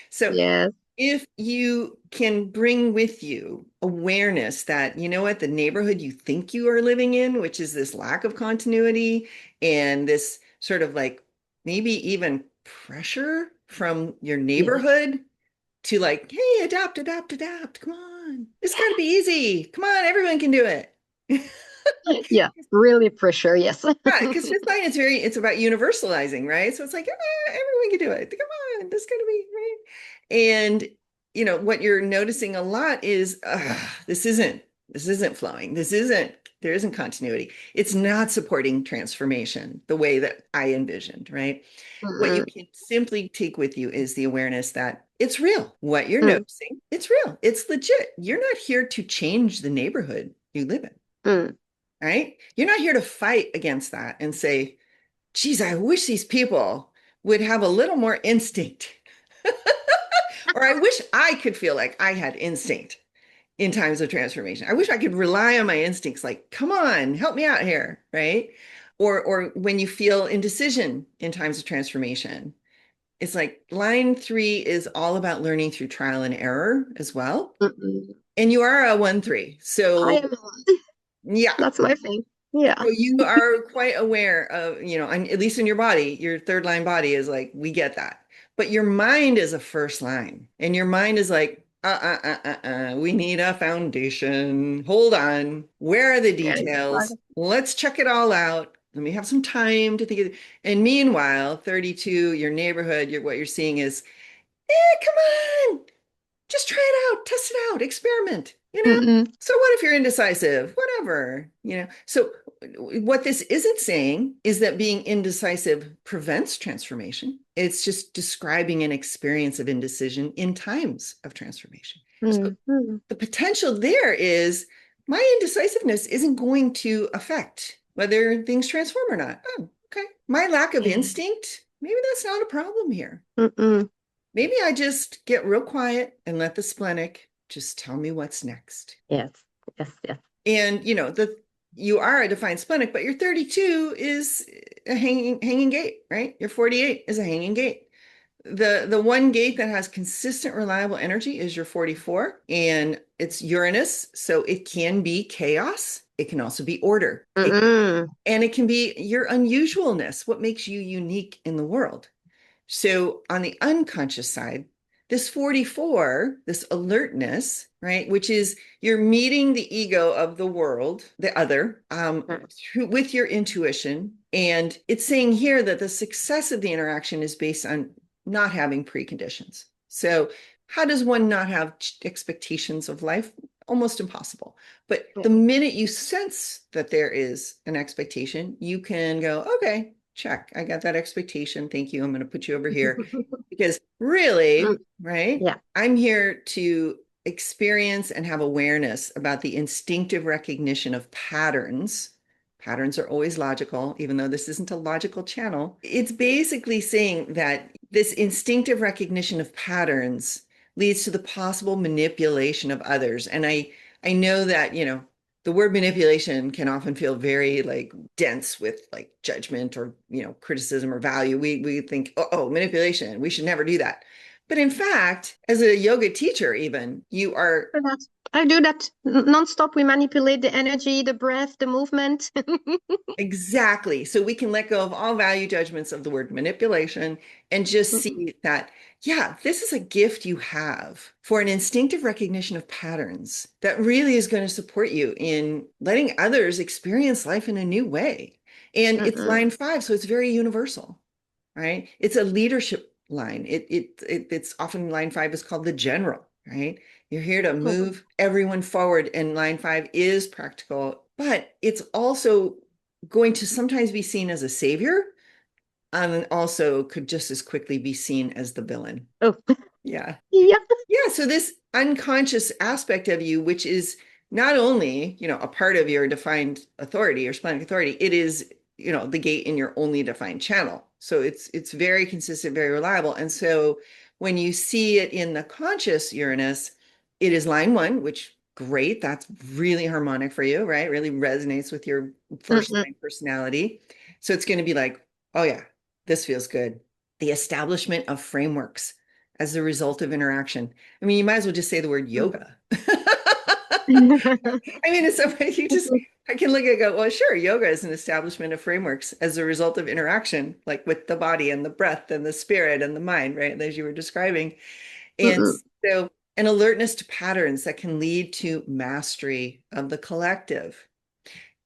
So Yes. if you can bring with you awareness that, you know what, the neighborhood you think you are living in, which is this lack of continuity and this sort of like maybe even pressure from your Yes. neighborhood to like, hey, adapt, adapt, adapt. Come on. It's got to be easy. Come on, everyone can do it. Yeah. Really pressure. Yes. Yeah, because fifth line is it's about universalizing, right? So it's like, everyone can do it. Come on, this is gonna be right. And what you're noticing a lot is this isn't flowing. There isn't continuity. It's not supporting transformation the way that I envisioned, right? What you Mm-mm. can simply take with you is the awareness that it's real. What you're Mm. noticing, it's real. It's legit. You're not here to change the neighborhood you live in, Mm. right? You're not here to fight against that and say, geez, I wish these people would have a little more instinct. Or I wish I could feel like I had instinct in times of transformation. I wish I could rely on my instincts, like, come on, help me out here, right? Or when you feel indecision in times of transformation, It's like line 3 is all about learning through trial and error as well. Mm-mm. And you are a 1-3. I So am. yeah. That's my thing. Yeah. So you are quite aware of, at least in your body, your third line body is like, we get that. But your mind is a first line. And your mind is like, we need a foundation. Hold on. Where are the Yeah. details? Let's check it all out. Let me have some time to think of it. And meanwhile, 32, your neighborhood, what you're seeing is, come on, just try it out, test it out, experiment. Mm-mm. So what if you're indecisive? Whatever. So what this isn't saying is that being indecisive prevents transformation. It's just describing an experience of indecision in times of transformation. So Mm-mm. the potential there is my indecisiveness isn't going to affect whether things transform or not. Oh, okay. My lack of Yeah. instinct, maybe that's not a problem here. Mm-mm. Maybe I just get real quiet and let the splenic just tell me what's next. Yes. Yes. Yes. And you are a defined splenic, but your 32 is a hanging gate, right? Your 48 is a hanging gate. The one gate that has consistent, reliable energy is your 44, and it's Uranus, so it can be chaos. It can also be order. Mm-mm. And it can be your unusualness, what makes you unique in the world. So on the unconscious side, this 44, this alertness, right, which is you're meeting the ego of the world, the other, with your intuition. And it's saying here that the success of the interaction is based on not having preconditions. So how does one not have expectations of life? Almost impossible. But Yeah. the minute you sense that there is an expectation, you can go, okay, check. I got that expectation. Thank you. I'm going to put you over here. Because really, Mm. right, Yeah. I'm here to experience and have awareness about the instinctive recognition of patterns. Patterns are always logical, even though this isn't a logical channel. It's basically saying that this instinctive recognition of patterns leads to the possible manipulation of others. And I know that, the word manipulation can often feel very like dense with like judgment or criticism or value. We think, oh, manipulation, we should never do that. But in fact, as a yoga teacher, even you are I do that nonstop. We manipulate the energy, the breath, the movement. exactly. So we can let go of all value judgments of the word manipulation and just Mm-mm. see that, yeah, this is a gift you have for an instinctive recognition of patterns that really is going to support you in letting others experience life in a new way. And it's Mm-mm. line 5, so it's very universal, right? It's a leadership line. It's often line 5 is called the general, right? You're here to Oh. move everyone forward, and line 5 is practical, but it's also going to sometimes be seen as a savior and also could just as quickly be seen as the villain. Oh. Yeah. Yeah. Yeah. So this unconscious aspect of you, which is not only, a part of your defined authority or splenic authority, it is, the gate in your only defined channel. So it's very consistent, very reliable. And so when you see it in the conscious Uranus, it is line 1, which great. That's really harmonic for you, right? Really resonates with your first Mm-mm. line personality. So it's going to be like, oh yeah, this feels good. The establishment of frameworks as a result of interaction. I mean, you might as well just say the word yoga. I mean, it's so I can look at it and go, well, sure, yoga is an establishment of frameworks as a result of interaction, like with the body and the breath and the spirit and the mind, right? As you were describing. And Mm-mm. so an alertness to patterns that can lead to mastery of the collective.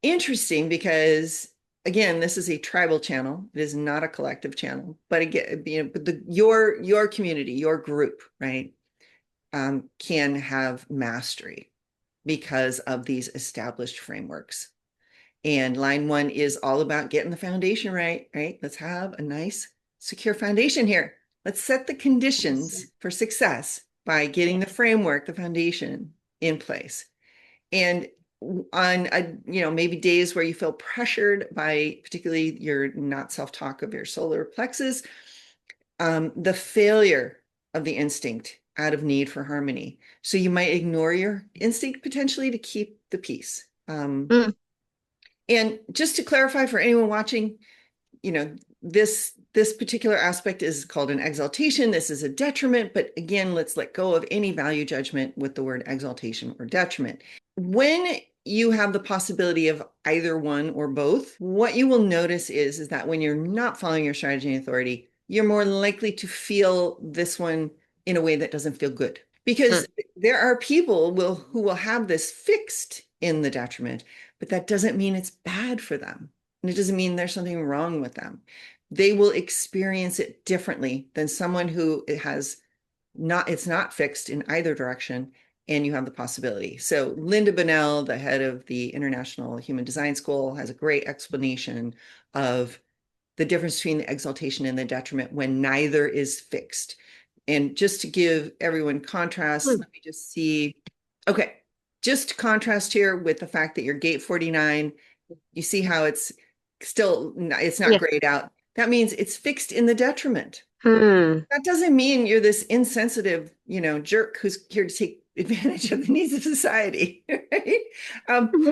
Interesting because again, this is a tribal channel. It is not a collective channel, but again, your community, your group, right, can have mastery because of these established frameworks. And line 1 is all about getting the foundation right, right? Let's have a nice, secure foundation here. Let's set the conditions for success by getting Yeah. the framework, the foundation in place. And on maybe days where you feel pressured by particularly your not self-talk of your solar plexus, the failure of the instinct out of need for harmony. So you might ignore your instinct potentially to keep the peace. Mm. And just to clarify for anyone watching, you know, this this particular aspect is called an exaltation. This is a detriment. But again, let's let go of any value judgment with the word exaltation or detriment. When you have the possibility of either one or both, what you will notice is that when you're not following your strategy and authority, you're more likely to feel this one in a way that doesn't feel good. Because there are people who will have this fixed in the detriment, but that doesn't mean it's bad for them. And it doesn't mean there's something wrong with them. They will experience it differently than someone who it's not fixed in either direction, and you have the possibility. So Linda Bunnell, the head of the International Human Design School, has a great explanation of the difference between the exaltation and the detriment when neither is fixed. And just to give everyone contrast, let me just see. Okay, just contrast here with the fact that you're gate 49. You see how it's not grayed out. That means it's fixed in the detriment. That doesn't mean you're this insensitive, jerk who's here to take advantage of the needs of society, right?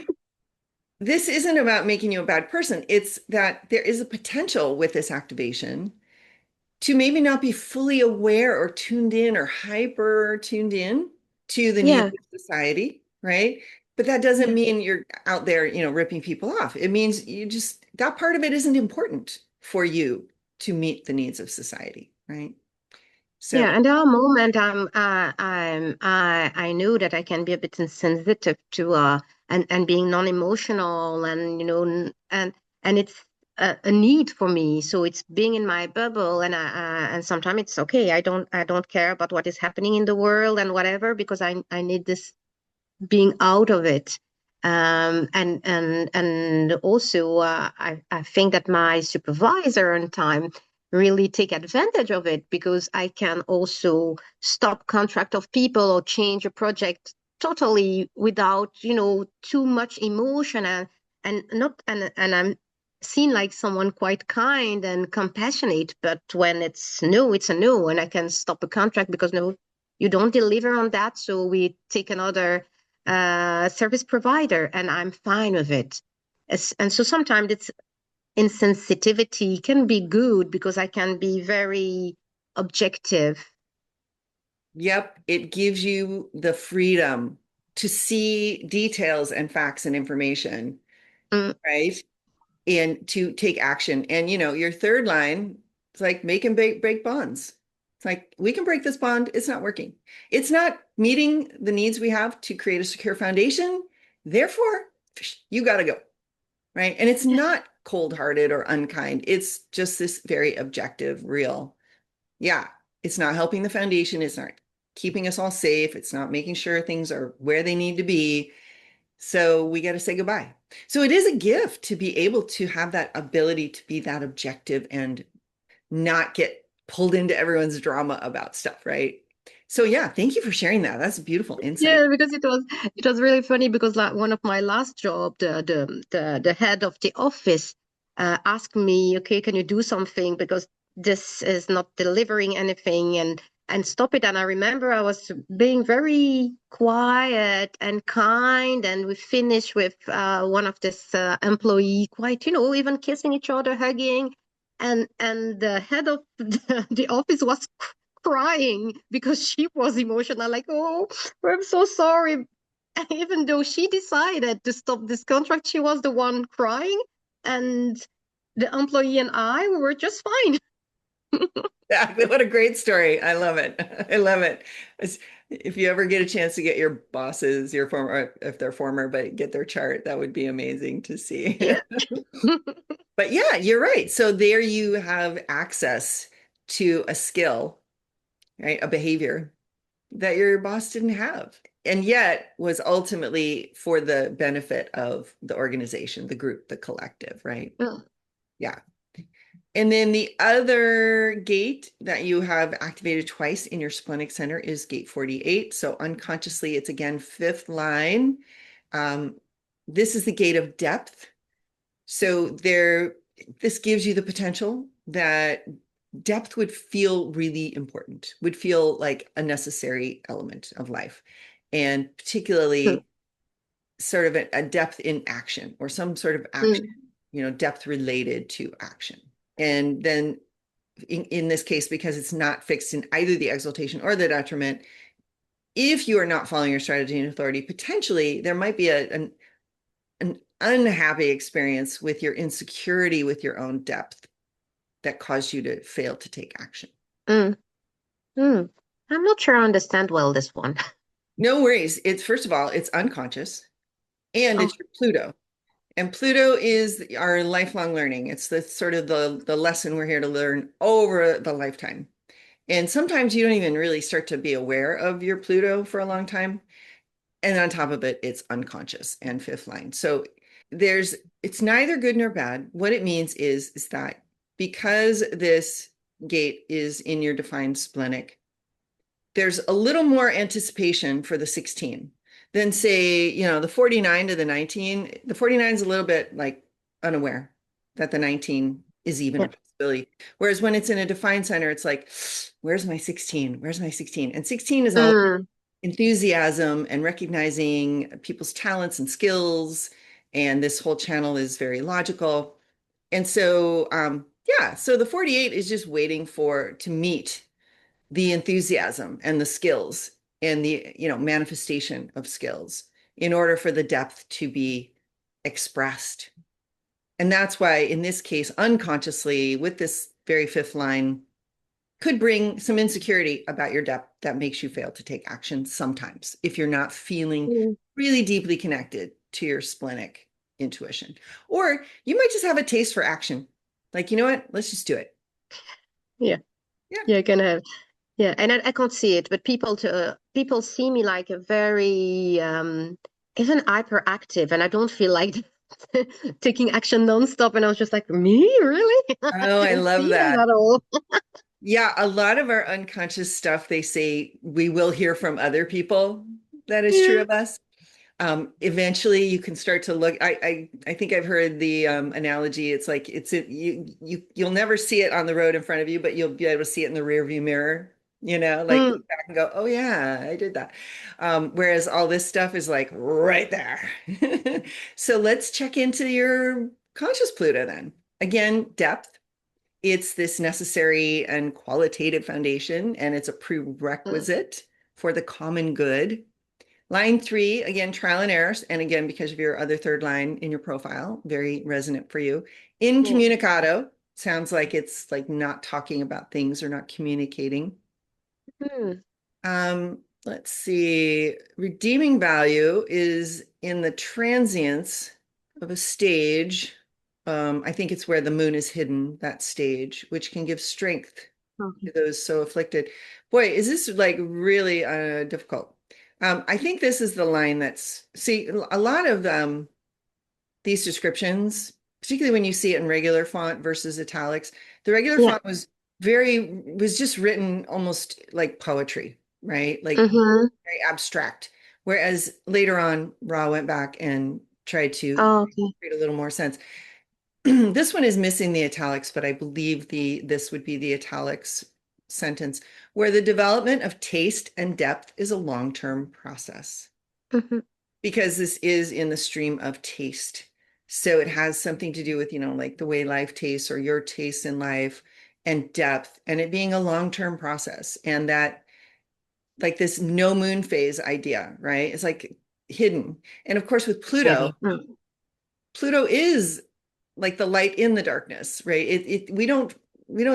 This isn't about making you a bad person. It's that there is a potential with this activation to maybe not be fully aware or tuned in or hyper tuned in to the needs of society, right? But that doesn't mean you're out there, ripping people off. It means that part of it isn't important for you to meet the needs of society, right? So and there are moments I know that I can be a bit insensitive to and being non-emotional, and and it's a need for me. So it's being in my bubble, and sometimes it's okay. I don't care about what is happening in the world and whatever, because I need this being out of it. And also I think that my supervisor in time really take advantage of it, because I can also stop contract of people or change a project totally without too much emotion, and not and I'm seen like someone quite kind and compassionate, but when it's no, it's a no, and I can stop a contract because no, you don't deliver on that, so we take another service provider, and I'm fine with it. And so sometimes it's insensitivity can be good because I can be very objective. yep, it gives you the freedom to see details and facts and information, Mm, right? And to take action. And your third line, it's like make and break bonds. It's like we can break this bond. It's not working. It's not meeting the needs we have to create a secure foundation. Therefore, you got to go, right? And it's not cold-hearted or unkind. It's just this very objective, real. Yeah, it's not helping the foundation. It's not keeping us all safe. It's not making sure things are where they need to be. So we got to say goodbye. So it is a gift to be able to have that ability to be that objective and not get pulled into everyone's drama about stuff, right? So yeah, thank you for sharing that. That's a beautiful insight. yeah, because it was really funny, because like one of my last job, the head of the office asked me, okay, can you do something, because this is not delivering anything, and stop it. And I remember I was being very quiet and kind, and we finished with one of this employee quite, even kissing each other, hugging, and the head of the office was crying because she was emotional, like, oh, I'm so sorry. Even though she decided to stop this contract, she was the one crying, and the employee and I were just fine. Yeah, what a great story. I love it. I love it. If you ever get a chance to get your bosses, your former, if they're former, but get their chart, that would be amazing to see. Yeah. But yeah, you're right. So there you have access to a skill, right? A behavior that your boss didn't have, and yet was ultimately for the benefit of the organization, the group, the collective, right? Well, Yeah. And then the other gate that you have activated twice in your splenic center is gate 48. So unconsciously, it's again fifth line. This is the gate of depth. So this gives you the potential that depth would feel really important, would feel like a necessary element of life, and particularly sort of a depth in action or some sort of action, depth related to action. And then in this case, because it's not fixed in either the exaltation or the detriment, if you are not following your strategy and authority, potentially there might be an unhappy experience with your insecurity with your own depth that caused you to fail to take action. Mm, mm. I'm not sure I understand well this one. No worries. It's first of all, it's unconscious and Oh, it's your Pluto. And Pluto is our lifelong learning. It's the sort of the lesson we're here to learn over the lifetime. And sometimes you don't even really start to be aware of your Pluto for a long time. And on top of it, it's unconscious and fifth line. So there's it's neither good nor bad. What it means is that because this gate is in your defined splenic, there's a little more anticipation for the 16 than say, the 49 to the 19. The 49 is a little bit like unaware that the 19 is even yeah. a possibility. Whereas when it's in a defined center, it's like, where's my 16? Where's my 16? And 16 is all Mm, enthusiasm and recognizing people's talents and skills. And this whole channel is very logical. And so, yeah, so the 48 is just waiting to meet the enthusiasm and the skills and the manifestation of skills in order for the depth to be expressed. And that's why in this case, unconsciously with this very fifth line could bring some insecurity about your depth that makes you fail to take action sometimes if you're not feeling mm, really deeply connected to your splenic intuition. Or you might just have a taste for action. Like, you know what? Let's just do it. yeah. Yeah. Yeah, kind of. Yeah, and I can't see it, but people see me like a very even hyperactive, and I don't feel like taking action nonstop. And I was just like, me, really? I Oh, I don't love see that that. at all. Yeah, a lot of our unconscious stuff, they say we will hear from other people that is true Yeah. of us. Eventually you can start to look. I think I've heard the analogy. It's like you'll never see it on the road in front of you, but you'll be able to see it in the rear view mirror, like Mm, look back and go, oh yeah, I did that. Whereas all this stuff is like right there. So let's check into your conscious Pluto then. Again, depth. It's this necessary and qualitative foundation, and it's a mm, prerequisite for the common good. Line 3, again, trial and errors. And again, because of your other third line in your profile, very resonant for you. yeah. Incommunicado sounds like it's like not talking about things or not communicating. Mm, Let's see. Redeeming value is in the transience of a stage. I think it's where the moon is hidden, that stage, which can give strength okay. to those so afflicted. Boy, is this like really difficult. I think this is the line see, a lot of these descriptions, particularly when you see it in regular font versus italics, the regular Yeah. font was just written almost like poetry, right? Like Mm-hmm. very abstract. Whereas later on, Ra went back and tried to Oh, okay. create a little more sense. This one is missing the italics, but I believe this would be the italics sentence, where the development of taste and depth is a long-term process, Mm-hmm. because this is in the stream of taste. So it has something to do with, like the way life tastes or your tastes in life and depth, and it being a long-term process. And that, like this no moon phase idea, right? It's like hidden. And of course, with Pluto, Maybe. Mm, Pluto is like the light in the darkness, right? We don't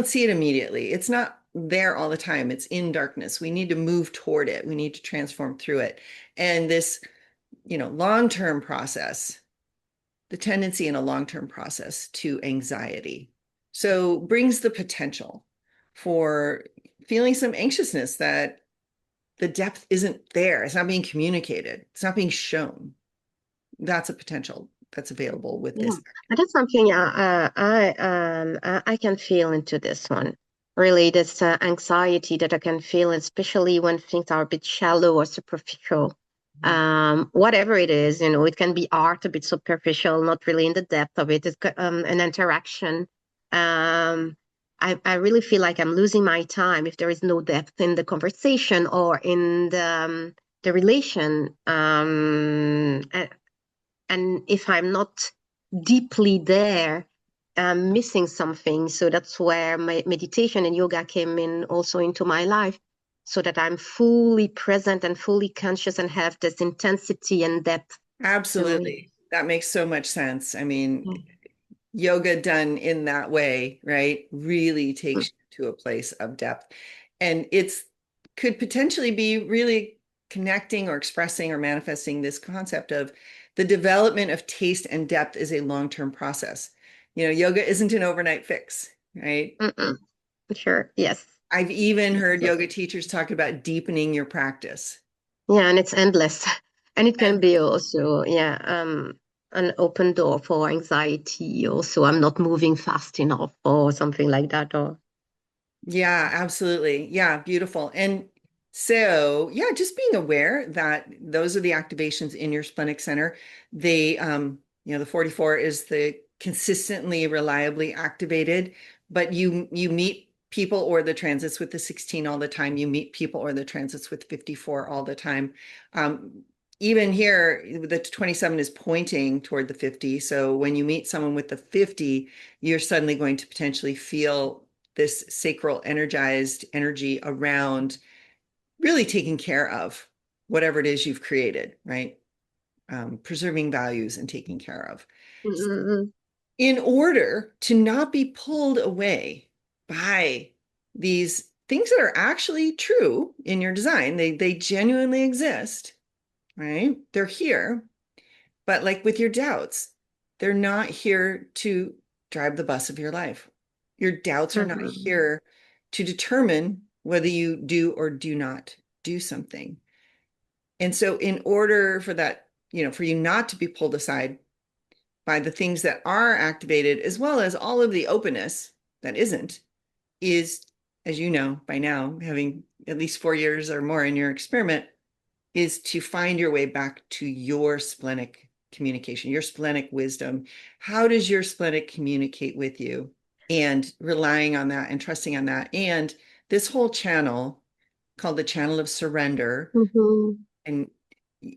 see it immediately. It's not there all the time. It's in darkness. We need to move toward it. We need to transform through it. And this, long-term process, the tendency in a long-term process to anxiety. So brings the potential for feeling some anxiousness that the depth isn't there. It's not being communicated. It's not being shown. That's a potential that's available with yeah. this. And that's something I can feel into this one. Really, this anxiety that I can feel, especially when things are a bit shallow or superficial. Whatever it is, it can be art, a bit superficial, not really in the depth of it. It's an interaction. Um, I really feel like I'm losing my time if there is no depth in the conversation or in the relation. And if I'm not deeply there, I'm missing something. So that's where my meditation and yoga came in also into my life, so that I'm fully present and fully conscious and have this intensity and depth to me. Absolutely. That makes so much sense. I mean, yoga done in that way, right, really takes you to a place of depth. And it's could potentially be really connecting or expressing or manifesting this concept of the development of taste and depth is a long-term process. Yoga isn't an overnight fix, right? Mm-mm. Sure. Yes. I've even heard yoga teachers talk about deepening your practice. Yeah, and it's endless. And it can And be also, yeah, an open door for anxiety. Also, I'm not moving fast enough or something like that. Or yeah, absolutely. Yeah, beautiful. And so, yeah, just being aware that those are the activations in your splenic center. The 44 is the consistently, reliably activated, but you meet people or the transits with the 16 all the time. You meet people or the transits with 54 all the time. Um, Even here, the 27 is pointing toward the 50. So when you meet someone with the 50, you're suddenly going to potentially feel this sacral energized energy around really taking care of whatever it is you've created, right? Preserving values and taking care of. mm-mm. In order to not be pulled away by these things that are actually true in your design, they genuinely exist, right? They're here. But like with your doubts, they're not here to drive the bus of your life. Your doubts are not Mm-mm. here to determine whether you do or do not do something. And so, in order for that, for you not to be pulled aside by the things that are activated, as well as all of the openness that isn't, is, as you know by now, having at least 4 years or more in your experiment, is to find your way back to your splenic communication, your splenic wisdom. How does your splenic communicate with you? And relying on that and trusting on that. And this whole channel called the channel of surrender, Mm-hmm. and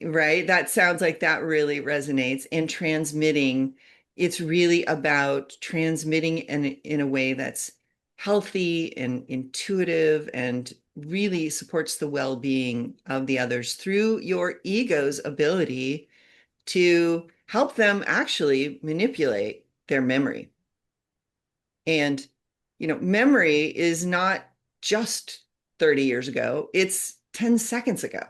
right, that sounds like that really resonates. And transmitting, it's really about transmitting in a way that's healthy and intuitive and really supports the well-being of the others through your ego's ability to help them actually manipulate their memory. And memory is not just 30 years ago, it's 10 seconds ago.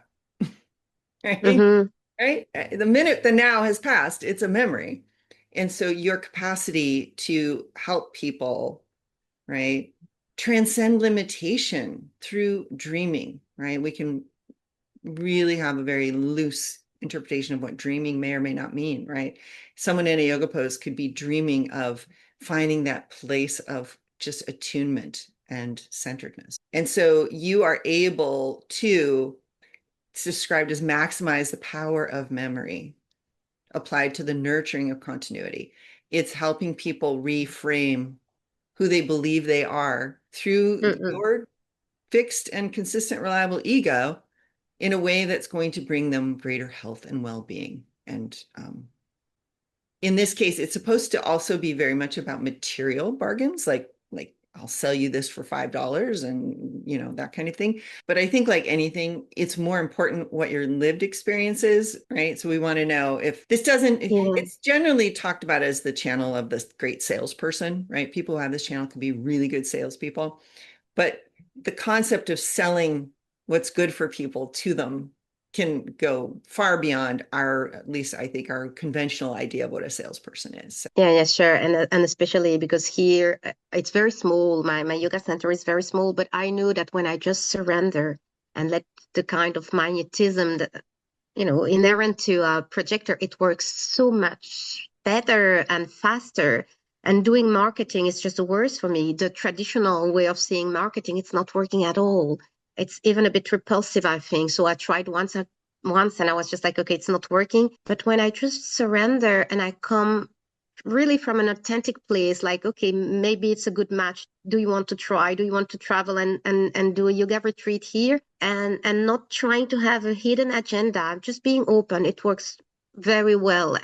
Right? Mm-hmm. Right? The minute the now has passed, it's a memory. And so your capacity to help people, right, transcend limitation through dreaming, right? We can really have a very loose interpretation of what dreaming may or may not mean, right? Someone in a yoga pose could be dreaming of finding that place of just attunement and centeredness. And so you are able to, it's described as maximize the power of memory applied to the nurturing of continuity. It's helping people reframe who they believe they are through Mm-mm. your fixed and consistent, reliable ego in a way that's going to bring them greater health and well-being. And in this case, it's supposed to also be very much about material bargains, like I'll sell you this for $5 and that kind of thing. But I think like anything, it's more important what your lived experience is, right? So we want to know if this doesn't, Yeah. it's generally talked about as the channel of this great salesperson, right? People who have this channel can be really good salespeople. But the concept of selling what's good for people to them can go far beyond our, at least I think, our conventional idea of what a salesperson is. So, Yeah, yeah, sure. And especially because here it's very small. My yoga center is very small, but I knew that when I just surrender and let the kind of magnetism that inherent to a projector, it works so much better and faster. And doing marketing is just the worst for me. The traditional way of seeing marketing, it's not working at all. It's even a bit repulsive, I think. So I tried once and I was just like, okay, it's not working. But when I just surrender and I come really from an authentic place, like, okay, maybe it's a good match. Do you want to try? Do you want to travel and do a yoga retreat here? And not trying to have a hidden agenda, just being open. It works very well.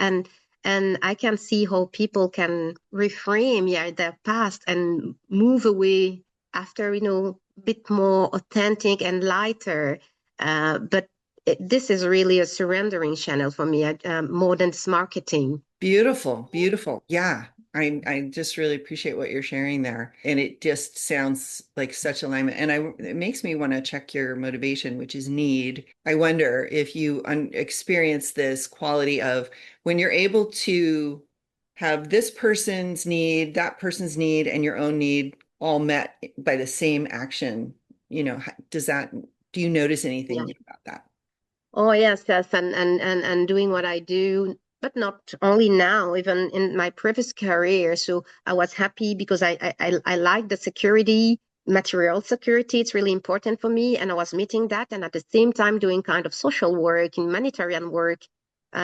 And I can see how people can reframe, yeah, their past and move away after, a bit more authentic and lighter. But this is really a surrendering channel for me, more than it's marketing. Beautiful, beautiful. Yeah. I just really appreciate what you're sharing there. And it just sounds like such alignment. And it makes me want to check your motivation, which is need. I wonder if you experience this quality of when you're able to have this person's need, that person's need, and your own need all met by the same action, do you notice anything Yeah. new about that? Oh yes, yes, and doing what I do, but not only now, even in my previous career. So I was happy because I like the security, material security. It's really important for me, and I was meeting that, and at the same time doing kind of social work, humanitarian work,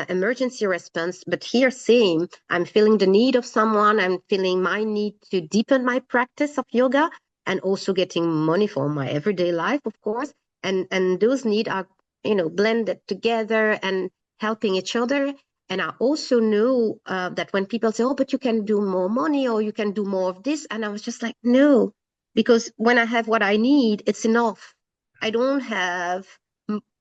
emergency response. But here, same, I'm feeling the need of someone. I'm feeling my need to deepen my practice of yoga, and also getting money for my everyday life, of course. And those needs are blended together and helping each other. And I also know that when people say, oh, but you can do more money or you can do more of this. And I was just like, no, because when I have what I need, it's enough. I don't have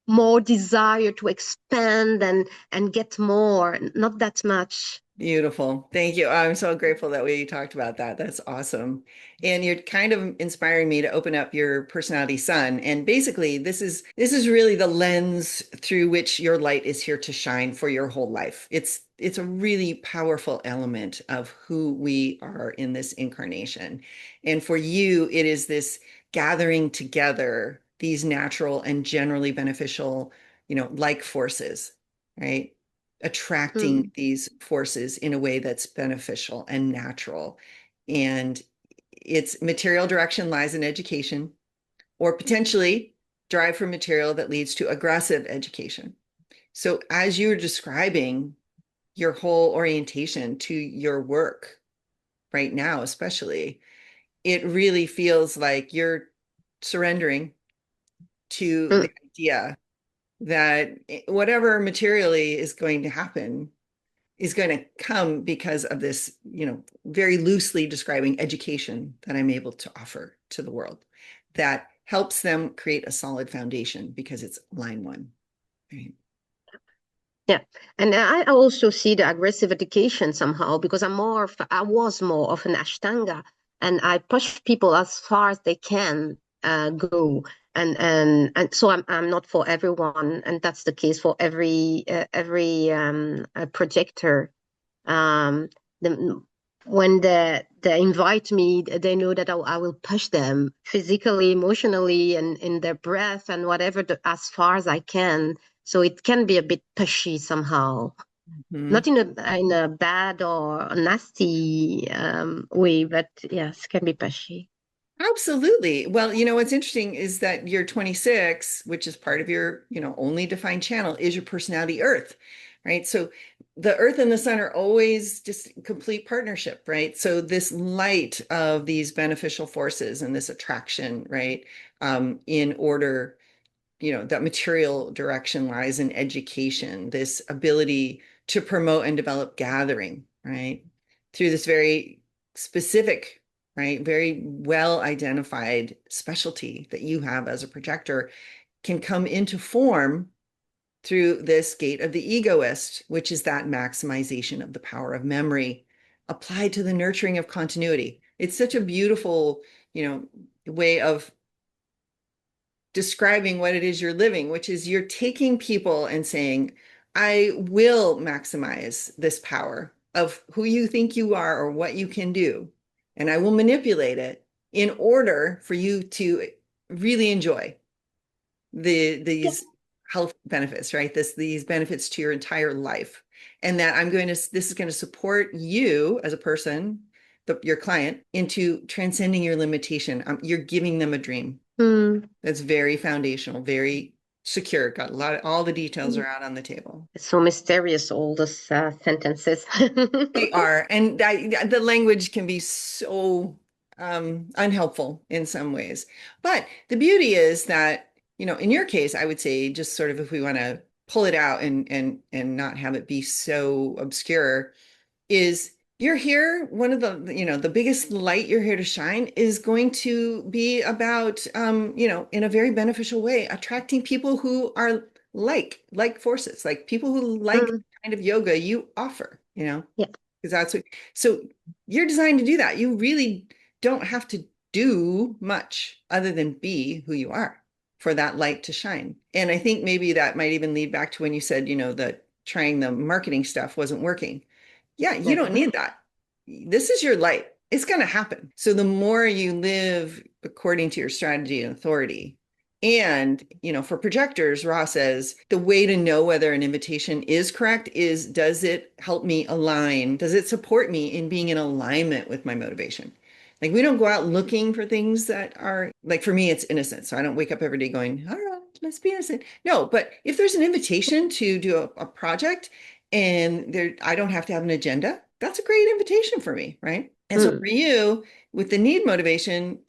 more desire to expand and get more, not that much. Beautiful. Thank you. I'm so grateful that we talked about that. That's awesome. And you're kind of inspiring me to open up your personality sun. And basically, this is really the lens through which your light is here to shine for your whole life. It's a really powerful element of who we are in this incarnation. And for you, it is this gathering together these natural and generally beneficial, like forces, right? Attracting Mm, these forces in a way that's beneficial and natural. And its material direction lies in education, or potentially drive for material that leads to aggressive education. So, as you're describing your whole orientation to your work right now, especially, it really feels like you're surrendering to mm, the idea that whatever materially is going to happen is going to come because of this, very loosely describing education that I'm able to offer to the world that helps them create a solid foundation because it's line one. Right? yeah, and I also see the aggressive education somehow because I was more of an Ashtanga, and I push people as far as they can go, and so I'm not for everyone, and that's the case for every projector. Um, the, when they invite me, they know that I will push them physically, emotionally, and in their breath and whatever as far as I can. So it can be a bit pushy somehow, Mhm. not in a bad or nasty way, but yes, can be pushy. Absolutely. Well, what's interesting is that your 26, which is part of your, only defined channel, is your personality Earth, right? So the Earth and the Sun are always just complete partnership, right? So this light of these beneficial forces and this attraction, right? In order, that material direction lies in education, this ability to promote and develop gathering, right? Through this very specific, right, very well identified specialty that you have as a projector can come into form through this gate of the egoist, which is that maximization of the power of memory applied to the nurturing of continuity. It's such a beautiful, way of describing what it is you're living, which is you're taking people and saying, I will maximize this power of who you think you are or what you can do. And I will manipulate it in order for you to really enjoy Yeah. these health benefits, right? These benefits to your entire life. And that this is going to support you as a person, your client, into transcending your limitation. You're giving them a dream Mm. that's very foundational, very secure. Got all the details are out on the table. It's so mysterious, all those sentences. They are. And the language can be so unhelpful in some ways. But the beauty is that, in your case, I would say, just sort of if we want to pull it out and not have it be so obscure is you're here. One of the biggest light you're here to shine is going to be about, in a very beneficial way, attracting people who are like forces, like people who like the Mm. kind of yoga you offer, Yeah. because so you're designed to do that. You really don't have to do much other than be who you are for that light to shine. And I think maybe that might even lead back to when you said, that trying the marketing stuff wasn't working. Yeah, you don't Yeah. need that. This is your light. It's going to happen. So the more you live according to your strategy and authority, and, for projectors, Ra says the way to know whether an invitation is correct is, does it help me align? Does it support me in being in alignment with my motivation? Like, we don't go out looking for things that are, like, for me, it's innocent. So I don't wake up every day going, all right, let's be innocent. No, but if there's an invitation to do a project and I don't have to have an agenda, that's a great invitation for me, right? And so for Mm. you, with the need motivation,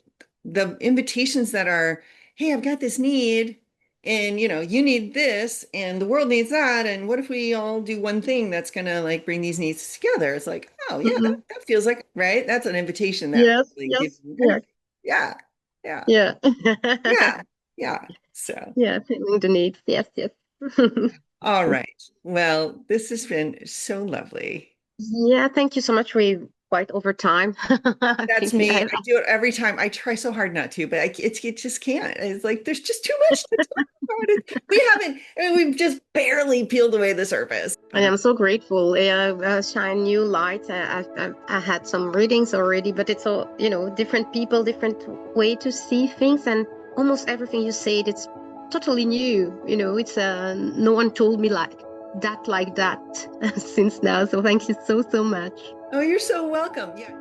the invitations that are, hey, I've got this need, and you need this, and the world needs that, and what if we all do one thing that's gonna like bring these needs together? It's like, oh yeah, that, Mm. that feels like right. That's an invitation that Yes, really gives yes, you yes, energy. Yeah, yeah, yeah. yeah, yeah. So, Yeah, feeling the needs. Yes, yes. all right. Well, this has been so lovely. Yeah, thank you so much. We quite over time. I That's think me. I do it every time. I try so hard not to, but it just can't. It's like there's just too much to talk about. We've just barely peeled away the surface. I am so grateful. Shine new light. I had some readings already, but it's all, different people, different way to see things. And almost everything you said, it's totally new. It's no one told me like that since now. So thank you so, so much. Oh, you're so welcome. Yeah.